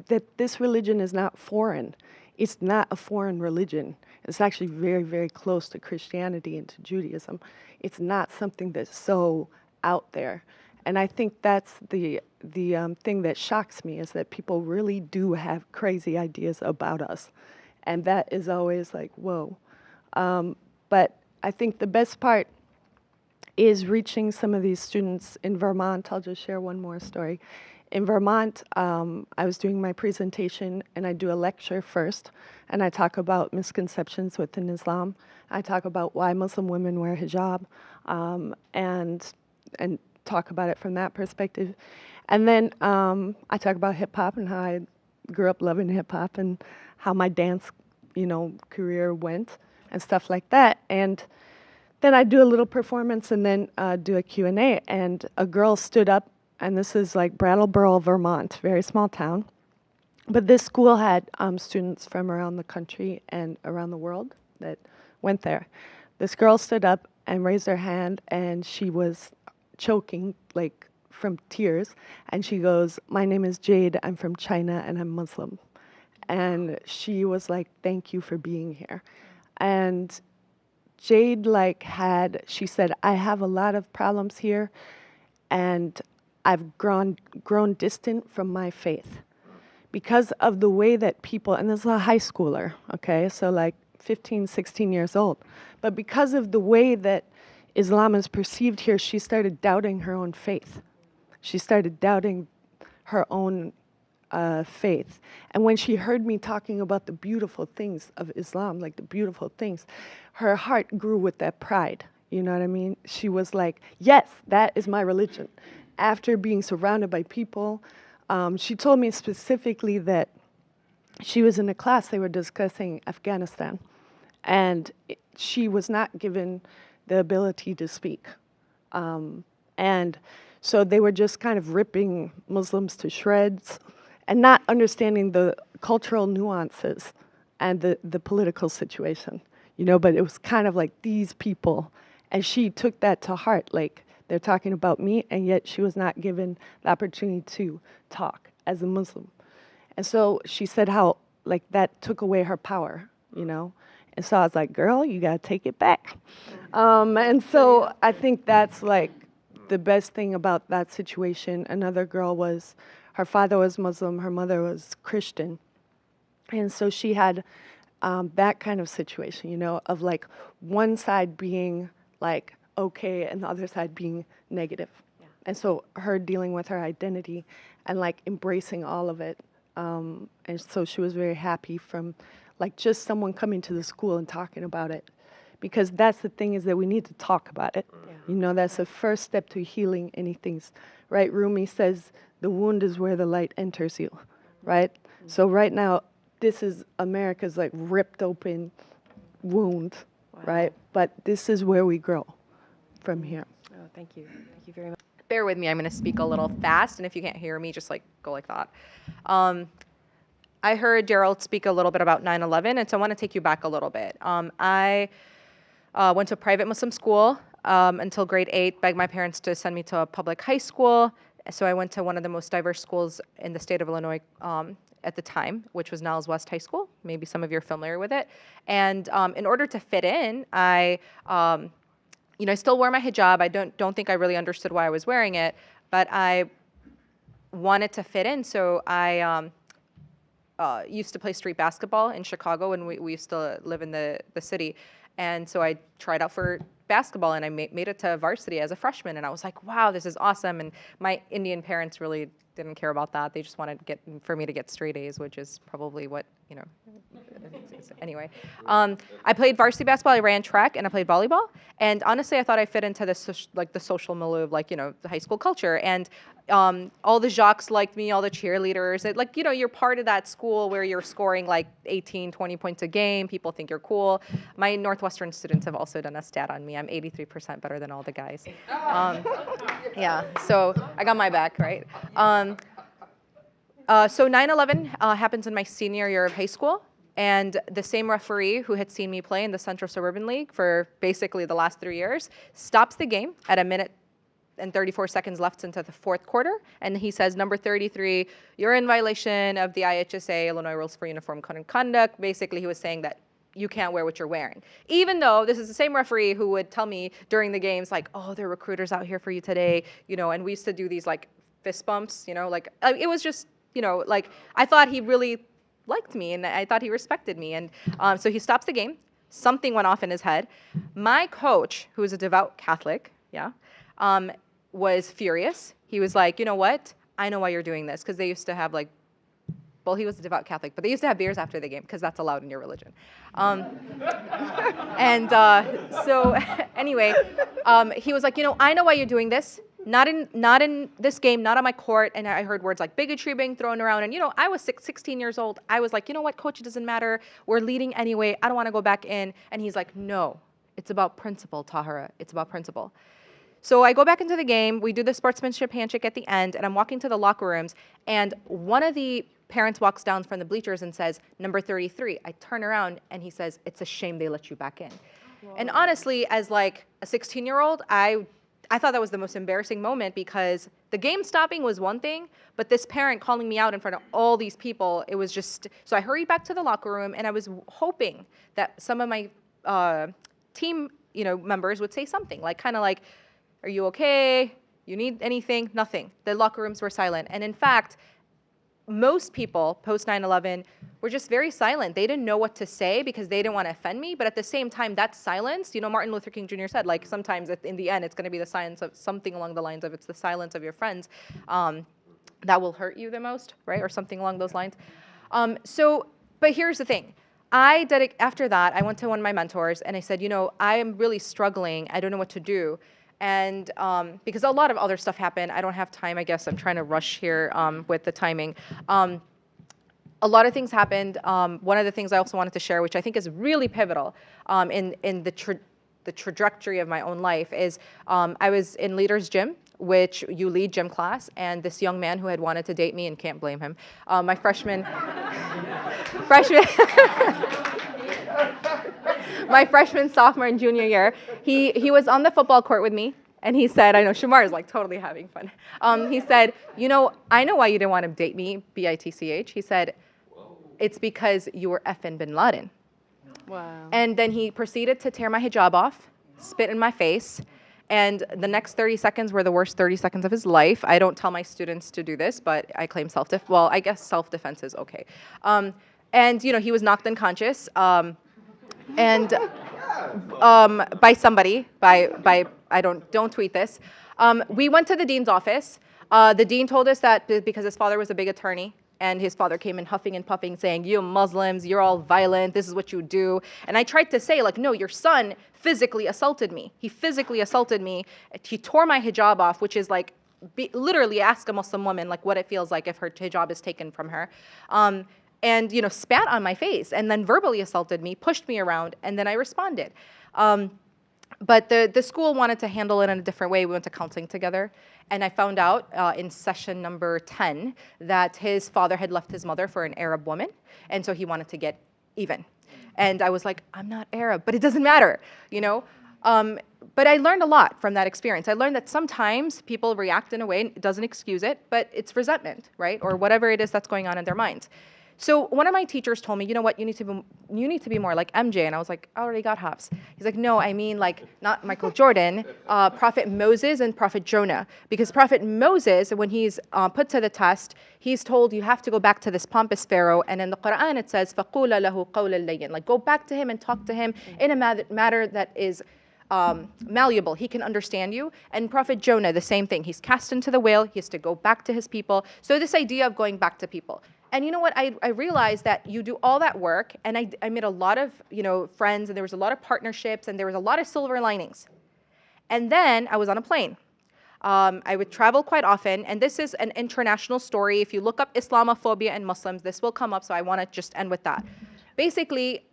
that this religion is not foreign. It's not a foreign religion. It's actually very, very close to Christianity and to Judaism. It's not something that's so out there. And I think that's the thing that shocks me, is that people really do have crazy ideas about us. And that is always whoa. But I think the best part is reaching some of these students in Vermont. I'll just share one more story. In Vermont, I was doing my presentation, and I do a lecture first, and I talk about misconceptions within Islam. I talk about why Muslim women wear hijab, and talk about it from that perspective. And then I talk about hip hop and how I grew up loving hip hop and how my dance, you know, career went and stuff like that. And then I do a little performance and then do a Q&A, and a girl stood up. And this is Brattleboro, Vermont, very small town. But this school had students from around the country and around the world that went there. This girl stood up and raised her hand, and she was choking, from tears. And she goes, "My name is Jade, I'm from China, and I'm Muslim." And she was like, "Thank you for being here." And Jade, she said, "I have a lot of problems here, and I've grown distant from my faith because of the way that people," and this is a high schooler, okay, so 15, 16 years old, but because of the way that Islam is perceived here, she started doubting her own faith. She started doubting her own faith. And when she heard me talking about the beautiful things of Islam, the beautiful things, her heart grew with that pride. You know what I mean? She was like, yes, that is my religion. After being surrounded by people, she told me specifically that she was in a class, they were discussing Afghanistan, and she was not given the ability to speak. And so they were just kind of ripping Muslims to shreds and not understanding the cultural nuances and the political situation, you know, but it was kind of these people, and she took that to heart, they're talking about me, and yet she was not given the opportunity to talk as a Muslim. And so she said how, that took away her power, you know? And so I was like, girl, you gotta take it back. And so I think that's, the best thing about that situation. Another girl her father was Muslim, her mother was Christian. And so she had that kind of situation, you know, of one side being okay and the other side being negative. Yeah. And so her dealing with her identity and embracing all of it. And so she was very happy from just someone coming to the school and talking about it. Because that's the thing, is that we need to talk about it. Yeah. You know, that's the first step to healing anything, right? Rumi says the wound is where the light enters you, right? So right now, this is America's like ripped open wound, right? But this is where we grow from here. Oh, thank you. Thank you very much. Bear with me, I'm going to speak a little fast, and if you can't hear me, just like go like that. I heard Gerald speak a little bit about 9/11, and so I want to take you back a little bit. I went to a private Muslim school until grade 8, begged my parents to send me to a public high school. So I went to one of the most diverse schools in the state of Illinois at the time, which was Niles West High School. Maybe some of you are familiar with it. And in order to fit in, I still wore my hijab. I don't think I really understood why I was wearing it, but I wanted to fit in. So I used to play street basketball in Chicago, and we used to live in the city. And so I tried out for basketball, and I made it to varsity as a freshman. And I was like, wow, this is awesome. And my Indian parents really didn't care about that. They just wanted for me to get straight A's, which is probably what, anyway. I played varsity basketball, I ran track, and I played volleyball. And honestly, I thought I fit into the social milieu of the high school culture. And all the jocks liked me, all the cheerleaders. You're part of that school where you're scoring like 18, 20 points a game. People think you're cool. My Northwestern students have also done a stat on me. I'm 83% better than all the guys. Yeah, so I got my back, right? So 9/11 happens in my senior year of high school. And the same referee who had seen me play in the Central Suburban League for basically the last 3 years stops the game at 1 minute and 34 seconds left into the fourth quarter. And he says, number 33, you're in violation of the IHSA, Illinois Rules for Uniform Code of Conduct. Basically, he was saying that you can't wear what you're wearing. Even though this is the same referee who would tell me during the games, like, oh, there are recruiters out here for you today, and we used to do these like fist bumps, it was just, I thought he really liked me, and I thought he respected me. And so he stops the game. Something went off in his head. My coach, who is a devout Catholic, was furious. He was like, you know what? I know why you're doing this. Because they used to have he was a devout Catholic, but they used to have beers after the game because that's allowed in your religion. So anyway, he was like, I know why you're doing this. Not in this game, not on my court. And I heard words like bigotry being thrown around. And, I was 16 years old. I was like, you know what, coach, it doesn't matter. We're leading anyway. I don't want to go back in. And he's like, no, it's about principle, Tahira. It's about principle. So I go back into the game. We do the sportsmanship handshake at the end. And I'm walking to the locker rooms. And one of the parents walks down from the bleachers and says, number 33. I turn around and he says, it's a shame they let you back in. Whoa. And honestly, as like a 16-year-old, I thought that was the most embarrassing moment because the game stopping was one thing, but this parent calling me out in front of all these people, it was just, so I hurried back to the locker room and I was hoping that some of my team, members would say something kind of like, are you okay? You need anything? Nothing. The locker rooms were silent. And in fact, most people post 9/11 were just very silent. They didn't know what to say because they didn't want to offend me. But at the same time, that silence, Martin Luther King Jr. said, sometimes in the end, it's going to be the silence of something along the lines of it's the silence of your friends that will hurt you the most, right? Or something along those lines. But here's the thing. After that, I went to one of my mentors and I said, I am really struggling. I don't know what to do. And because a lot of other stuff happened, I don't have time, I guess. I'm trying to rush here with the timing. A lot of things happened. One of the things I also wanted to share, which I think is really pivotal in the trajectory of my own life, is I was in Leader's Gym, which you lead gym class, and this young man who had wanted to date me, and can't blame him, my freshman, my freshman, sophomore, and junior year, he was on the football court with me, and he said, I know Shamar is totally having fun. He said, I know why you didn't want to date me, B-I-T-C-H. He said, it's because you were effing Bin Laden. Wow. And then he proceeded to tear my hijab off, spit in my face, and the next 30 seconds were the worst 30 seconds of his life. I don't tell my students to do this, but I claim self-defense. Well, I guess self-defense is okay. And he was knocked unconscious. And by somebody, by don't tweet this. We went to the dean's office. The dean told us that because his father was a big attorney, And his father came in huffing and puffing saying, you Muslims, you're all violent, this is what you do. And I tried to say, like, no, your son physically assaulted me. He physically assaulted me. He tore my hijab off, which is like, literally ask a Muslim woman like what it feels like if her hijab is taken from her. And, you know, spat on my face and then verbally assaulted me, pushed me around, and then I responded. But the school wanted to handle it in a different way. We went to counseling together. And I found out in session number 10 that his father had left his mother for an Arab woman. And so he wanted to get even. And I was like, I'm not Arab, but it doesn't matter, you know? But I learned a lot from that experience. I learned that sometimes people react in a way, and it doesn't excuse it, but it's resentment, right? Or whatever it is that's going on in their minds. So one of my teachers told me, you know what, you need to be more like MJ. And I was like, I already got Hafs. He's like, no, I mean like not Michael Jordan, Prophet Moses and Prophet Jonah. Because Prophet Moses, when he's put to the test, he's told you have to go back to this pompous Pharaoh. And in the Quran it says, فَقُولَ لَهُ قَوْلًا لَيِّنًا. Like go back to him and talk to him in a matter that is malleable. He can understand you. And Prophet Jonah, the same thing. He's cast into the whale. He has to go back to his people. So this idea of going back to people. And you know what? I realized that you do all that work, and I made a lot of, you know, friends, and there was a lot of partnerships, and there was a lot of silver linings. And then I was on a plane. I would travel quite often, and this is an international story. If you look up Islamophobia and Muslims, this will come up, so I want to just end with that. Basically,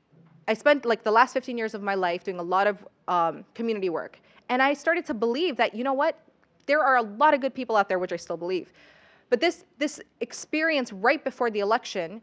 I spent like the last 15 years of my life doing a lot of community work. And I started to believe that, you know what? There are a lot of good people out there, which I still believe. But this experience right before the election,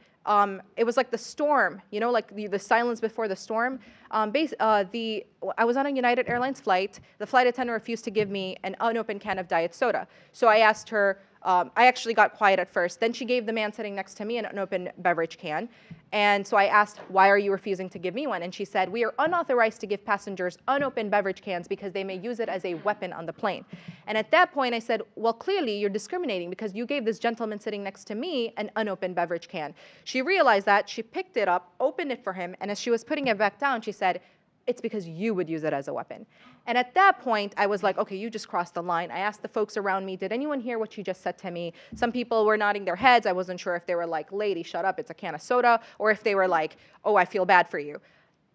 it was like the storm, you know, like the silence before the storm. I was on a United Airlines flight. The flight attendant refused to give me an unopened can of diet soda. So I asked her, I actually got quiet at first. Then she gave the man sitting next to me an unopened beverage can. And so I asked, why are you refusing to give me one? And she said, we are unauthorized to give passengers unopened beverage cans because they may use it as a weapon on the plane. And at that point I said, well, clearly you're discriminating because you gave this gentleman sitting next to me an unopened beverage can. She realized that, she picked it up, opened it for him, and as she was putting it back down, she said, it's because you would use it as a weapon. And at that point, I was like, okay, you just crossed the line. I asked the folks around me, did anyone hear what you just said to me? Some people were nodding their heads. I wasn't sure if they were like, lady, shut up, it's a can of soda, or if they were like, oh, I feel bad for you.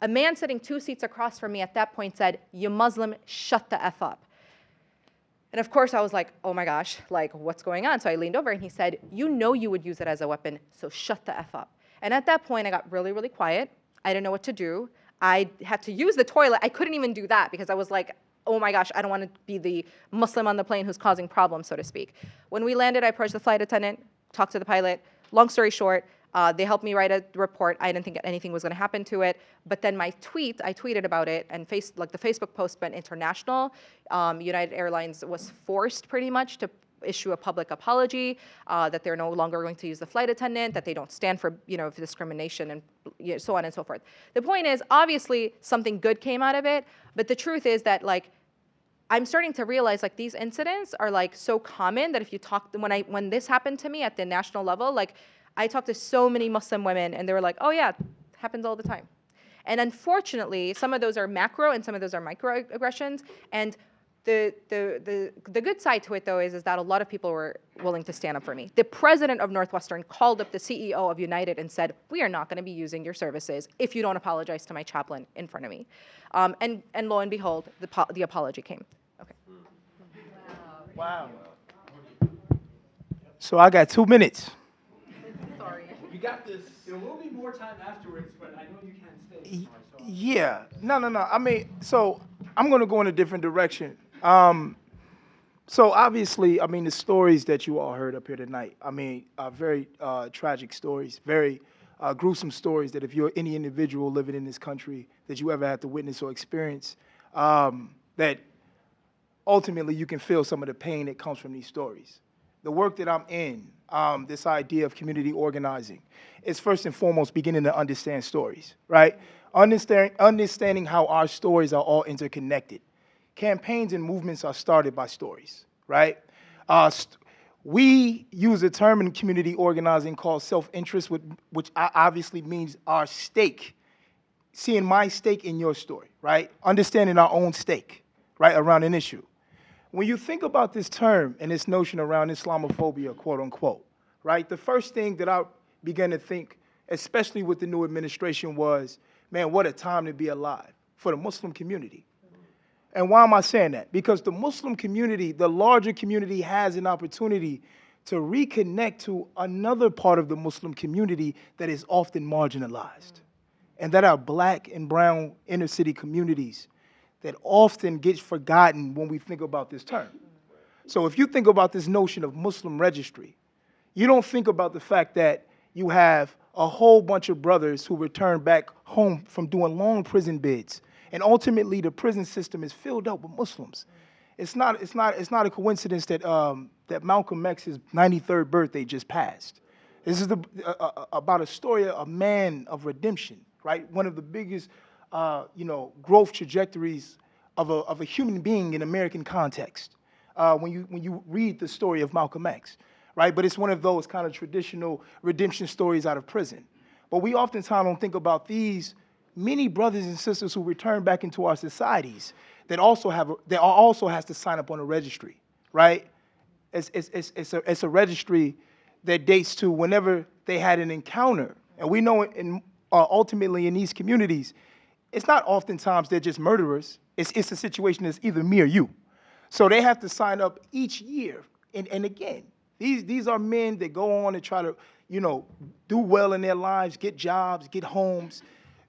A man sitting 2 seats across from me at that point said, you Muslim, shut the F up. And of course, I was like, oh my gosh, like, what's going on? So I leaned over and he said, you know you would use it as a weapon, so shut the F up. And at that point, I got really, really quiet. I didn't know what to do. I had to use the toilet. I couldn't even do that because I was like, oh my gosh, I don't want to be the Muslim on the plane who's causing problems, so to speak. When we landed, I approached the flight attendant, talked to the pilot. Long story short, they helped me write a report. I didn't think anything was going to happen to it. But then my tweet, I tweeted about it, and the Facebook post went international. United Airlines was forced pretty much to issue a public apology, that they're no longer going to use the flight attendant, that they don't stand for, you know, for discrimination and so on and so forth. The point is, obviously, something good came out of it, but the truth is that, like, I'm starting to realize, like, these incidents are, like, so common that if you talk, when this happened to me at the national level, like, I talked to so many Muslim women, and they were like, oh yeah, it happens all the time. And unfortunately, some of those are macro and some of those are microaggressions, and the good side to it, though, is that a lot of people were willing to stand up for me. The president of Northwestern called up the CEO of United and said, we are not going to be using your services if you don't apologize to my chaplain in front of me. And lo and behold, the apology came. Okay. Wow. So I got 2 minutes. Sorry. You got this. There will be more time afterwards, but I know you can't stay. Yeah. No. I mean, so I'm going to go in a different direction. So obviously, I mean, the stories that you all heard up here tonight, I mean, are very tragic stories, very gruesome stories that if you're any individual living in this country that you ever had to witness or experience, that ultimately you can feel some of the pain that comes from these stories. The work that I'm in, this idea of community organizing, is first and foremost beginning to understand stories, right? Understanding how our stories are all interconnected. Campaigns and movements are started by stories, right? We use a term in community organizing called self-interest, which obviously means our stake, seeing my stake in your story, right? Understanding our own stake, right, around an issue. When you think about this term and this notion around Islamophobia, quote unquote, right? The first thing that I began to think, especially with the new administration, was, man, what a time to be alive for the Muslim community. And why am I saying that? Because the Muslim community, the larger community, has an opportunity to reconnect to another part of the Muslim community that is often marginalized. And that are black and brown inner city communities that often gets forgotten when we think about this term. So if you think about this notion of Muslim registry, you don't think about the fact that you have a whole bunch of brothers who return back home from doing long prison bids. And ultimately, the prison system is filled up with Muslims. It's not a coincidence that, that Malcolm X's 93rd birthday just passed. This is about a story, a man of redemption, right? One of the biggest, growth trajectories of a human being in American context. When you read the story of Malcolm X, right? But it's one of those kind of traditional redemption stories out of prison. But we oftentimes don't think about these many brothers and sisters who return back into our societies that also has to sign up on a registry, right? It's a registry that dates to whenever they had an encounter. And we know ultimately in these communities, it's not oftentimes they're just murderers. It's a situation that's either me or you. So they have to sign up each year. And again, these are men that go on and try to, do well in their lives, get jobs, get homes.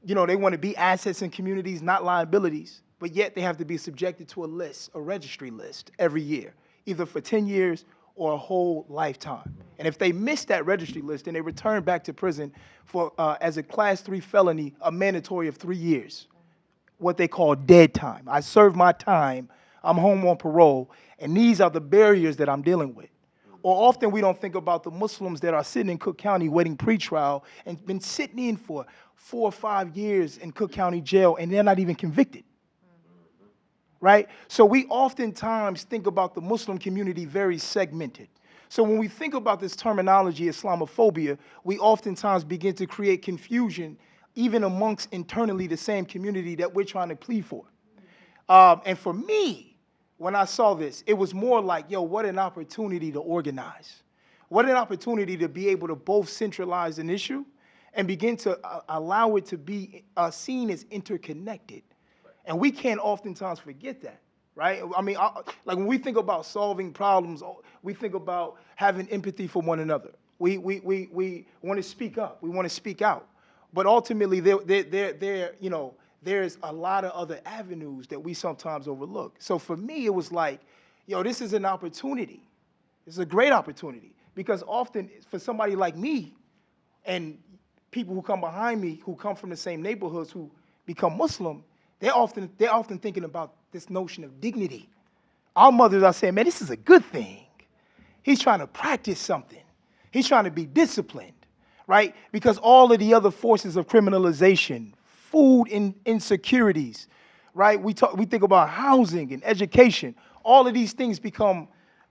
They want to be assets in communities, not liabilities. But yet they have to be subjected to a registry list every year, either for 10 years or a whole lifetime. And if they miss that registry list, then they return back to prison for, as a Class 3 felony, a mandatory of 3 years, what they call dead time. I served my time, I'm home on parole, and these are the barriers that I'm dealing with. Or often we don't think about the Muslims that are sitting in Cook County waiting pretrial and been sitting in for 4 or 5 years in Cook County jail, and they're not even convicted. Right? So we oftentimes think about the Muslim community very segmented. So when we think about this terminology, Islamophobia, we oftentimes begin to create confusion even amongst internally the same community that we're trying to plead for. And for me, when I saw this, it was more like, what an opportunity to organize. What an opportunity to be able to both centralize an issue and begin to allow it to be seen as interconnected. And we can't oftentimes forget that, right? I mean, like when we think about solving problems, we think about having empathy for one another. We want to speak up. We want to speak out. But ultimately, there's a lot of other avenues that we sometimes overlook. So for me, it was like, this is an opportunity. It's a great opportunity. Because often, for somebody like me and people who come behind me, who come from the same neighborhoods, who become Muslim, they're often thinking about this notion of dignity. Our mothers are saying, man, this is a good thing. He's trying to practice something. He's trying to be disciplined, right? Because all of the other forces of criminalization, food insecurities, right? We think about housing and education. All of these things become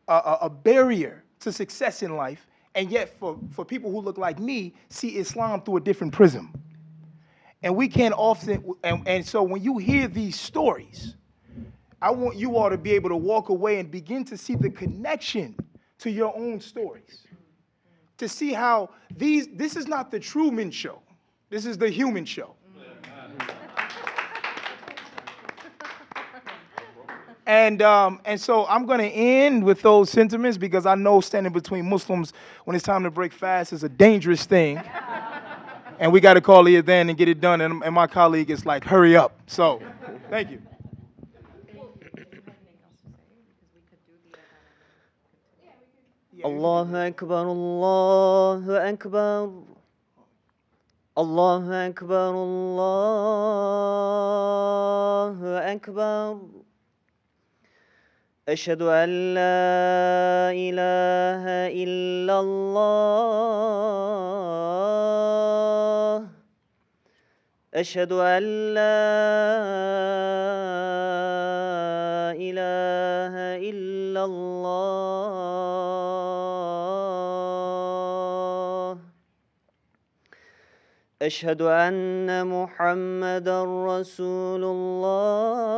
a barrier to success in life. And yet, for people who look like me, see Islam through a different prism. And we can't often, and so when you hear these stories, I want you all to be able to walk away and begin to see the connection to your own stories. To see how this is not the Truman Show. This is the human show. And so I'm going to end with those sentiments because I know standing between Muslims when it's time to break fast is a dangerous thing. And we got to call the adhan and get it done. And my colleague is like, hurry up. So, thank you. Allahu Akbar, Allahu Akbar. Allahu Akbar, Allahu Akbar. أشهد أن لا إله إلا الله أشهد أن لا إله إلا الله أشهد أن محمدا رسول الله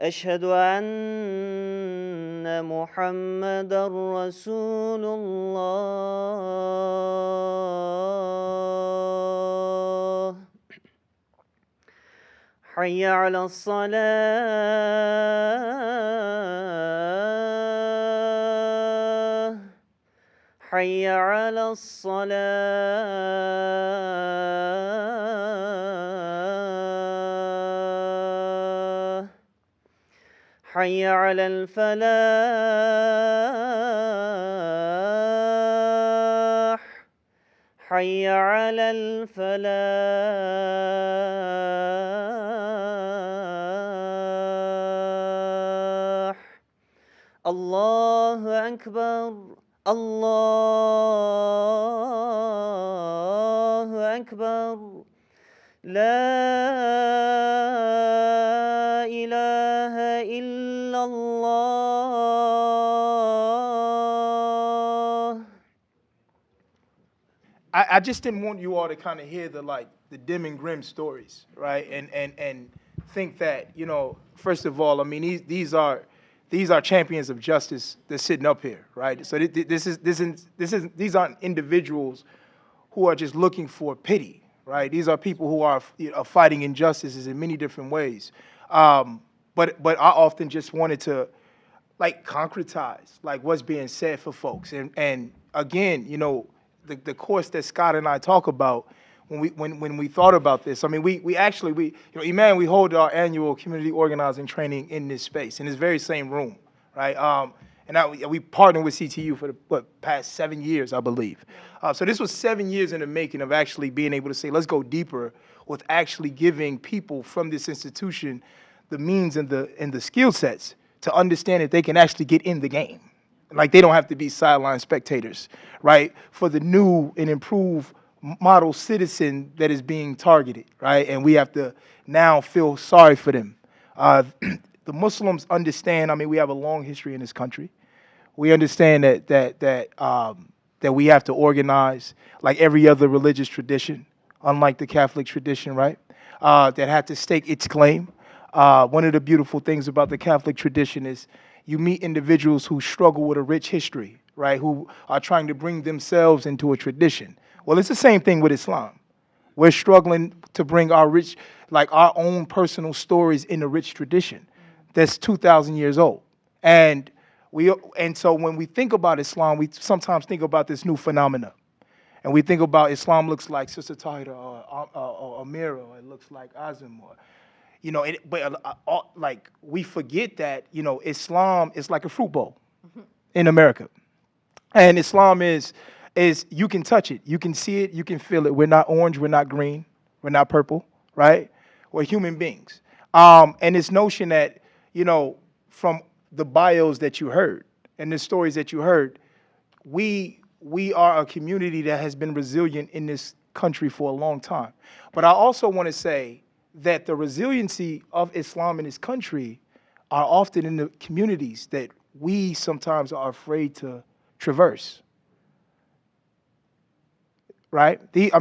أشهد أن محمد رسول الله حي على الصلاة حي على الصلاة حي على الفلاح حي على الفلاح الله أكبر الله أكبر لا إله إلا الله. I just didn't want you all to kind of hear the dim and grim stories, right? And think that, first of all, I mean, these are champions of justice that's sitting up here, right? So these aren't individuals who are just looking for pity, right? These are people who are fighting injustices in many different ways. But I often just wanted to concretize what's being said for folks. And again, the course that Scott and I talk about when we thought about this. I mean, we actually Iman, we hold our annual community organizing training in this space, in this very same room, right? And we partnered with CTU for the past 7 years, I believe. So this was 7 years in the making of actually being able to say, let's go deeper with actually giving people from this institution the means and the skill sets to understand that they can actually get in the game. Like, they don't have to be sideline spectators, right? For the new and improved model citizen that is being targeted, right? And we have to now feel sorry for them. The Muslims understand, I mean, we have a long history in this country. We understand that we have to organize like every other religious tradition, unlike the Catholic tradition, right? That had to stake its claim. One of the beautiful things about the Catholic tradition is you meet individuals who struggle with a rich history, right? Who are trying to bring themselves into a tradition. Well, it's the same thing with Islam. We're struggling to bring our rich, our own personal stories in a rich tradition that's 2,000 years old. And so when we think about Islam, we sometimes think about this new phenomena. And we think about Islam looks like Sister Tahira or Amira, or it looks like Azim, or we forget that, Islam is like a fruit bowl in America. And Islam is you can touch it, you can see it, you can feel it. We're not orange, we're not green, we're not purple, right? We're human beings. And this notion that, from the bios that you heard and the stories that you heard, we are a community that has been resilient in this country for a long time. But I also want to say that the resiliency of Islam in this country are often in the communities that we sometimes are afraid to traverse, right? These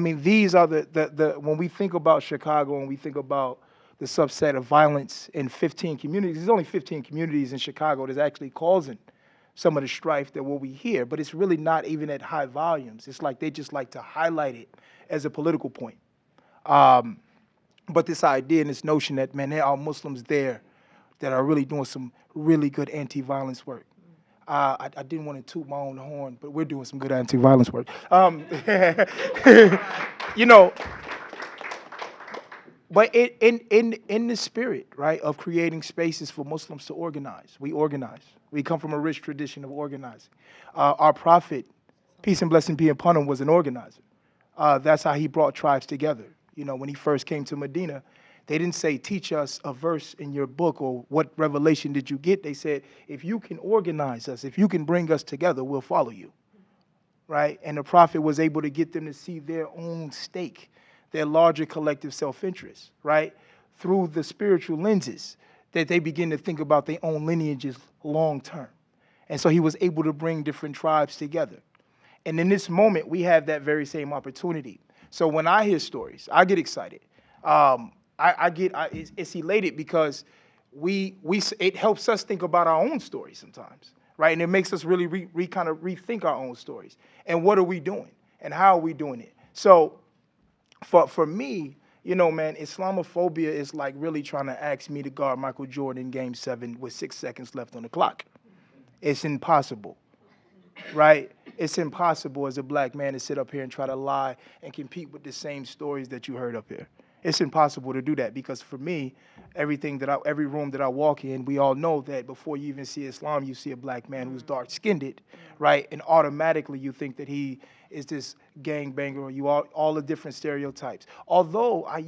are the when we think about Chicago and we think about the subset of violence in 15 communities, there's only 15 communities in Chicago that's actually causing some of the strife that what we hear, but it's really not even at high volumes. It's like they just like to highlight it as a political point. But this idea and this notion that, man, there are Muslims there that are really doing some really good anti-violence work. I didn't want to toot my own horn, but we're doing some good anti-violence work. But in the spirit, right, of creating spaces for Muslims to organize, we organize. We come from a rich tradition of organizing. Our prophet, peace and blessing be upon him, was an organizer. That's how he brought tribes together. When he first came to Medina, they didn't say, teach us a verse in your book, or what revelation did you get? They said, if you can organize us, if you can bring us together, we'll follow you, right? And the prophet was able to get them to see their own stake, their larger collective self-interest, right? Through the spiritual lenses, that they begin to think about their own lineages long term. And so he was able to bring different tribes together. And in this moment, we have that very same opportunity. So when I hear stories, I get excited. It's elated because it helps us think about our own stories sometimes, right? And it makes us really kind of rethink our own stories. And what are we doing? And how are we doing it? So for me, you know, man, Islamophobia is like really trying to ask me to guard Michael Jordan in Game 7 with 6 seconds left on the clock. It's impossible, right? It's impossible as a black man to sit up here and try to lie and compete with the same stories that you heard up here. It's impossible to do that because for me, every room that I walk in, we all know that before you even see Islam, you see a black man who's dark-skinned, right? And automatically you think that he is this gangbanger or all the different stereotypes. Although I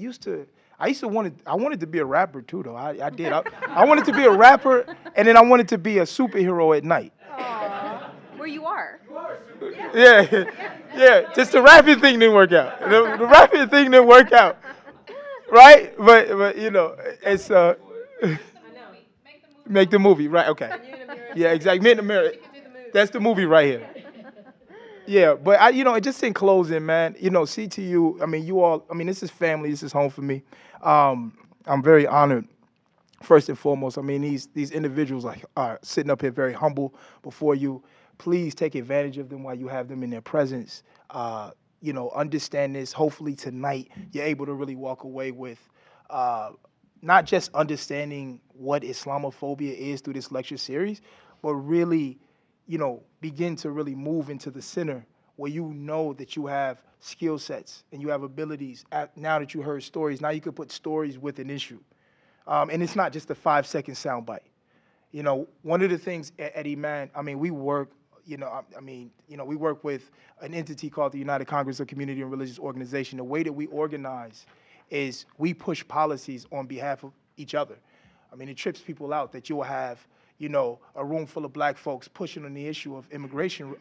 wanted to be a rapper too, though. I did. I wanted to be a rapper, and then I wanted to be a superhero at night. Aww. Where you are. Yeah. Just the rapping thing didn't work out. The rapping thing didn't work out. Right? But you know, it's make the movie, right? Okay. Yeah, exactly. Me in the mirror. That's the movie right here. Yeah, but just in closing, man, CTU, I mean, you all, I mean, this is family, this is home for me. I'm very honored, first and foremost. I mean, these individuals are sitting up here very humble before you. Please take advantage of them while you have them in their presence. Understand this. Hopefully tonight you're able to really walk away with not just understanding what Islamophobia is through this lecture series, but really, begin to really move into the center where you know that you have skill sets and you have abilities. Now that you heard stories, now you can put stories with an issue. And it's not just a 5-second soundbite. One of the things at Iman, I mean, we work with an entity called the United Congress of Community and Religious Organization. The way that we organize is we push policies on behalf of each other. I mean, it trips people out that you'll have, a room full of black folks pushing on the issue of immigration,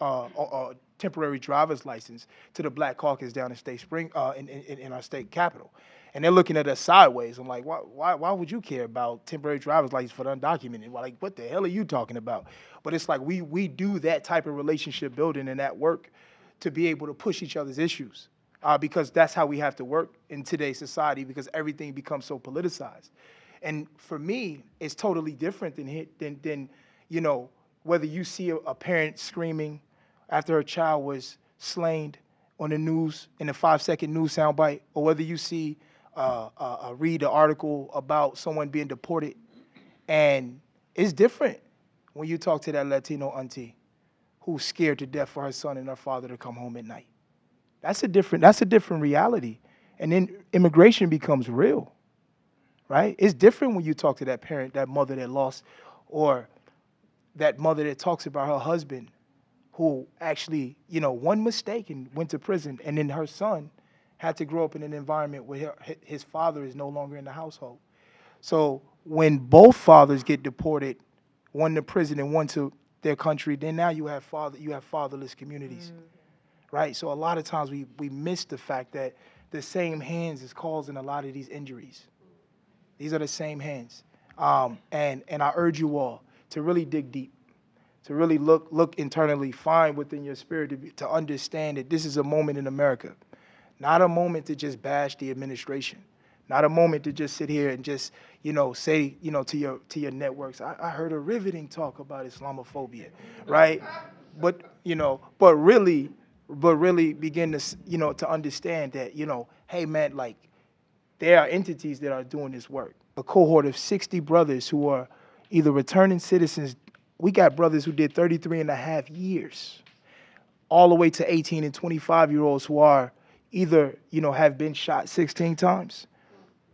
temporary driver's license to the Black Caucus down in State Spring, in our state capital. And they're looking at us sideways. I'm like, why would you care about temporary driver's license for the undocumented? Like, what the hell are you talking about? But it's like we do that type of relationship building and that work to be able to push each other's issues because that's how we have to work in today's society because everything becomes so politicized. And for me, it's totally different than whether you see a parent screaming after her child was slain on the news in a 5-second news soundbite, or whether you see read an article about someone being deported. And it's different when you talk to that Latino auntie who's scared to death for her son and her father to come home at night. That's a different reality. And then immigration becomes real, right? It's different when you talk to that parent, that mother that lost, or that mother that talks about her husband who actually, one mistake and went to prison, and then her son had to grow up in an environment where his father is no longer in the household. So when both fathers get deported, one to prison and one to their country, then now you have fatherless communities, right? So a lot of times we miss the fact that the same hands is causing a lot of these injuries. These are the same hands. And I urge you all to really dig deep, to really look internally, find within your spirit to understand that this is a moment in America. Not a moment to just bash the administration. Not a moment to just sit here and just, say, to your networks, I heard a riveting talk about Islamophobia, right? But really begin to, to understand that, hey man, like there are entities that are doing this work. A cohort of 60 brothers who are either returning citizens. We got brothers who did 33 and a half years, all the way to 18 and 25-year-olds who are either, have been shot 16 times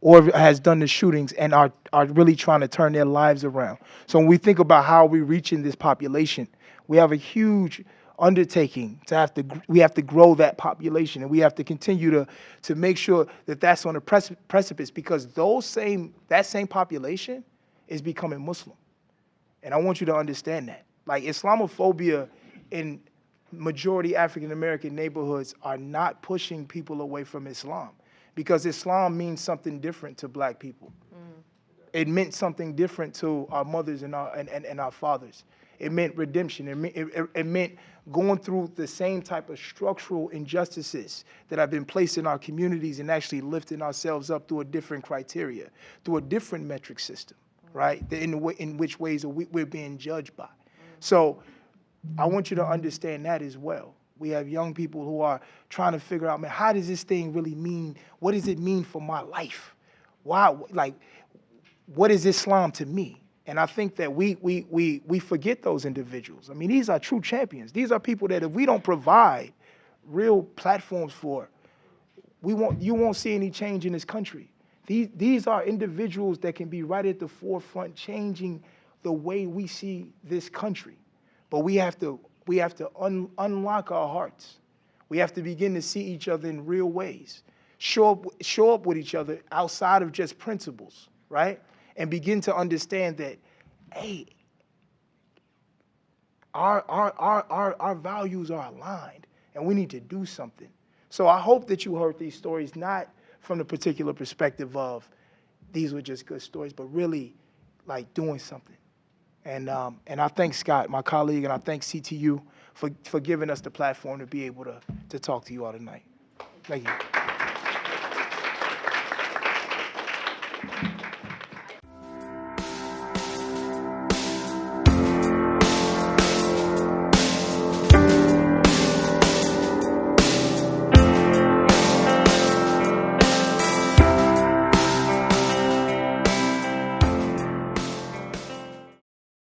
or has done the shootings and are really trying to turn their lives around. So when we think about how we're reaching this population, we have a huge undertaking we have to grow that population, and we have to continue to make sure that that's on the precipice because that same population is becoming Muslim. And I want you to understand that. Like Islamophobia in majority African-American neighborhoods are not pushing people away from Islam because Islam means something different to black people. It meant something different to our mothers and our fathers. It meant redemption. It meant going through the same type of structural injustices that have been placed in our communities and actually lifting ourselves up through a different criteria, through a different metric system, right? In which ways are we're being judged by. So I want you to understand that as well. We have young people who are trying to figure out, man, how does this thing really mean? What does it mean for my life? Why, like, what is Islam to me? And I think that we forget those individuals. I mean, these are true champions. These are people that if we don't provide real platforms for, you won't see any change in this country. These are individuals that can be right at the forefront changing the way we see this country. But we have to unlock our hearts. We have to begin to see each other in real ways. Show up with each other outside of just principles, right? And begin to understand that, hey, our values are aligned and we need to do something. So I hope that you heard these stories not from the particular perspective of these were just good stories, but really like doing something. And I thank Scott, my colleague, and I thank CTU for giving us the platform to be able to talk to you all tonight. Thank you.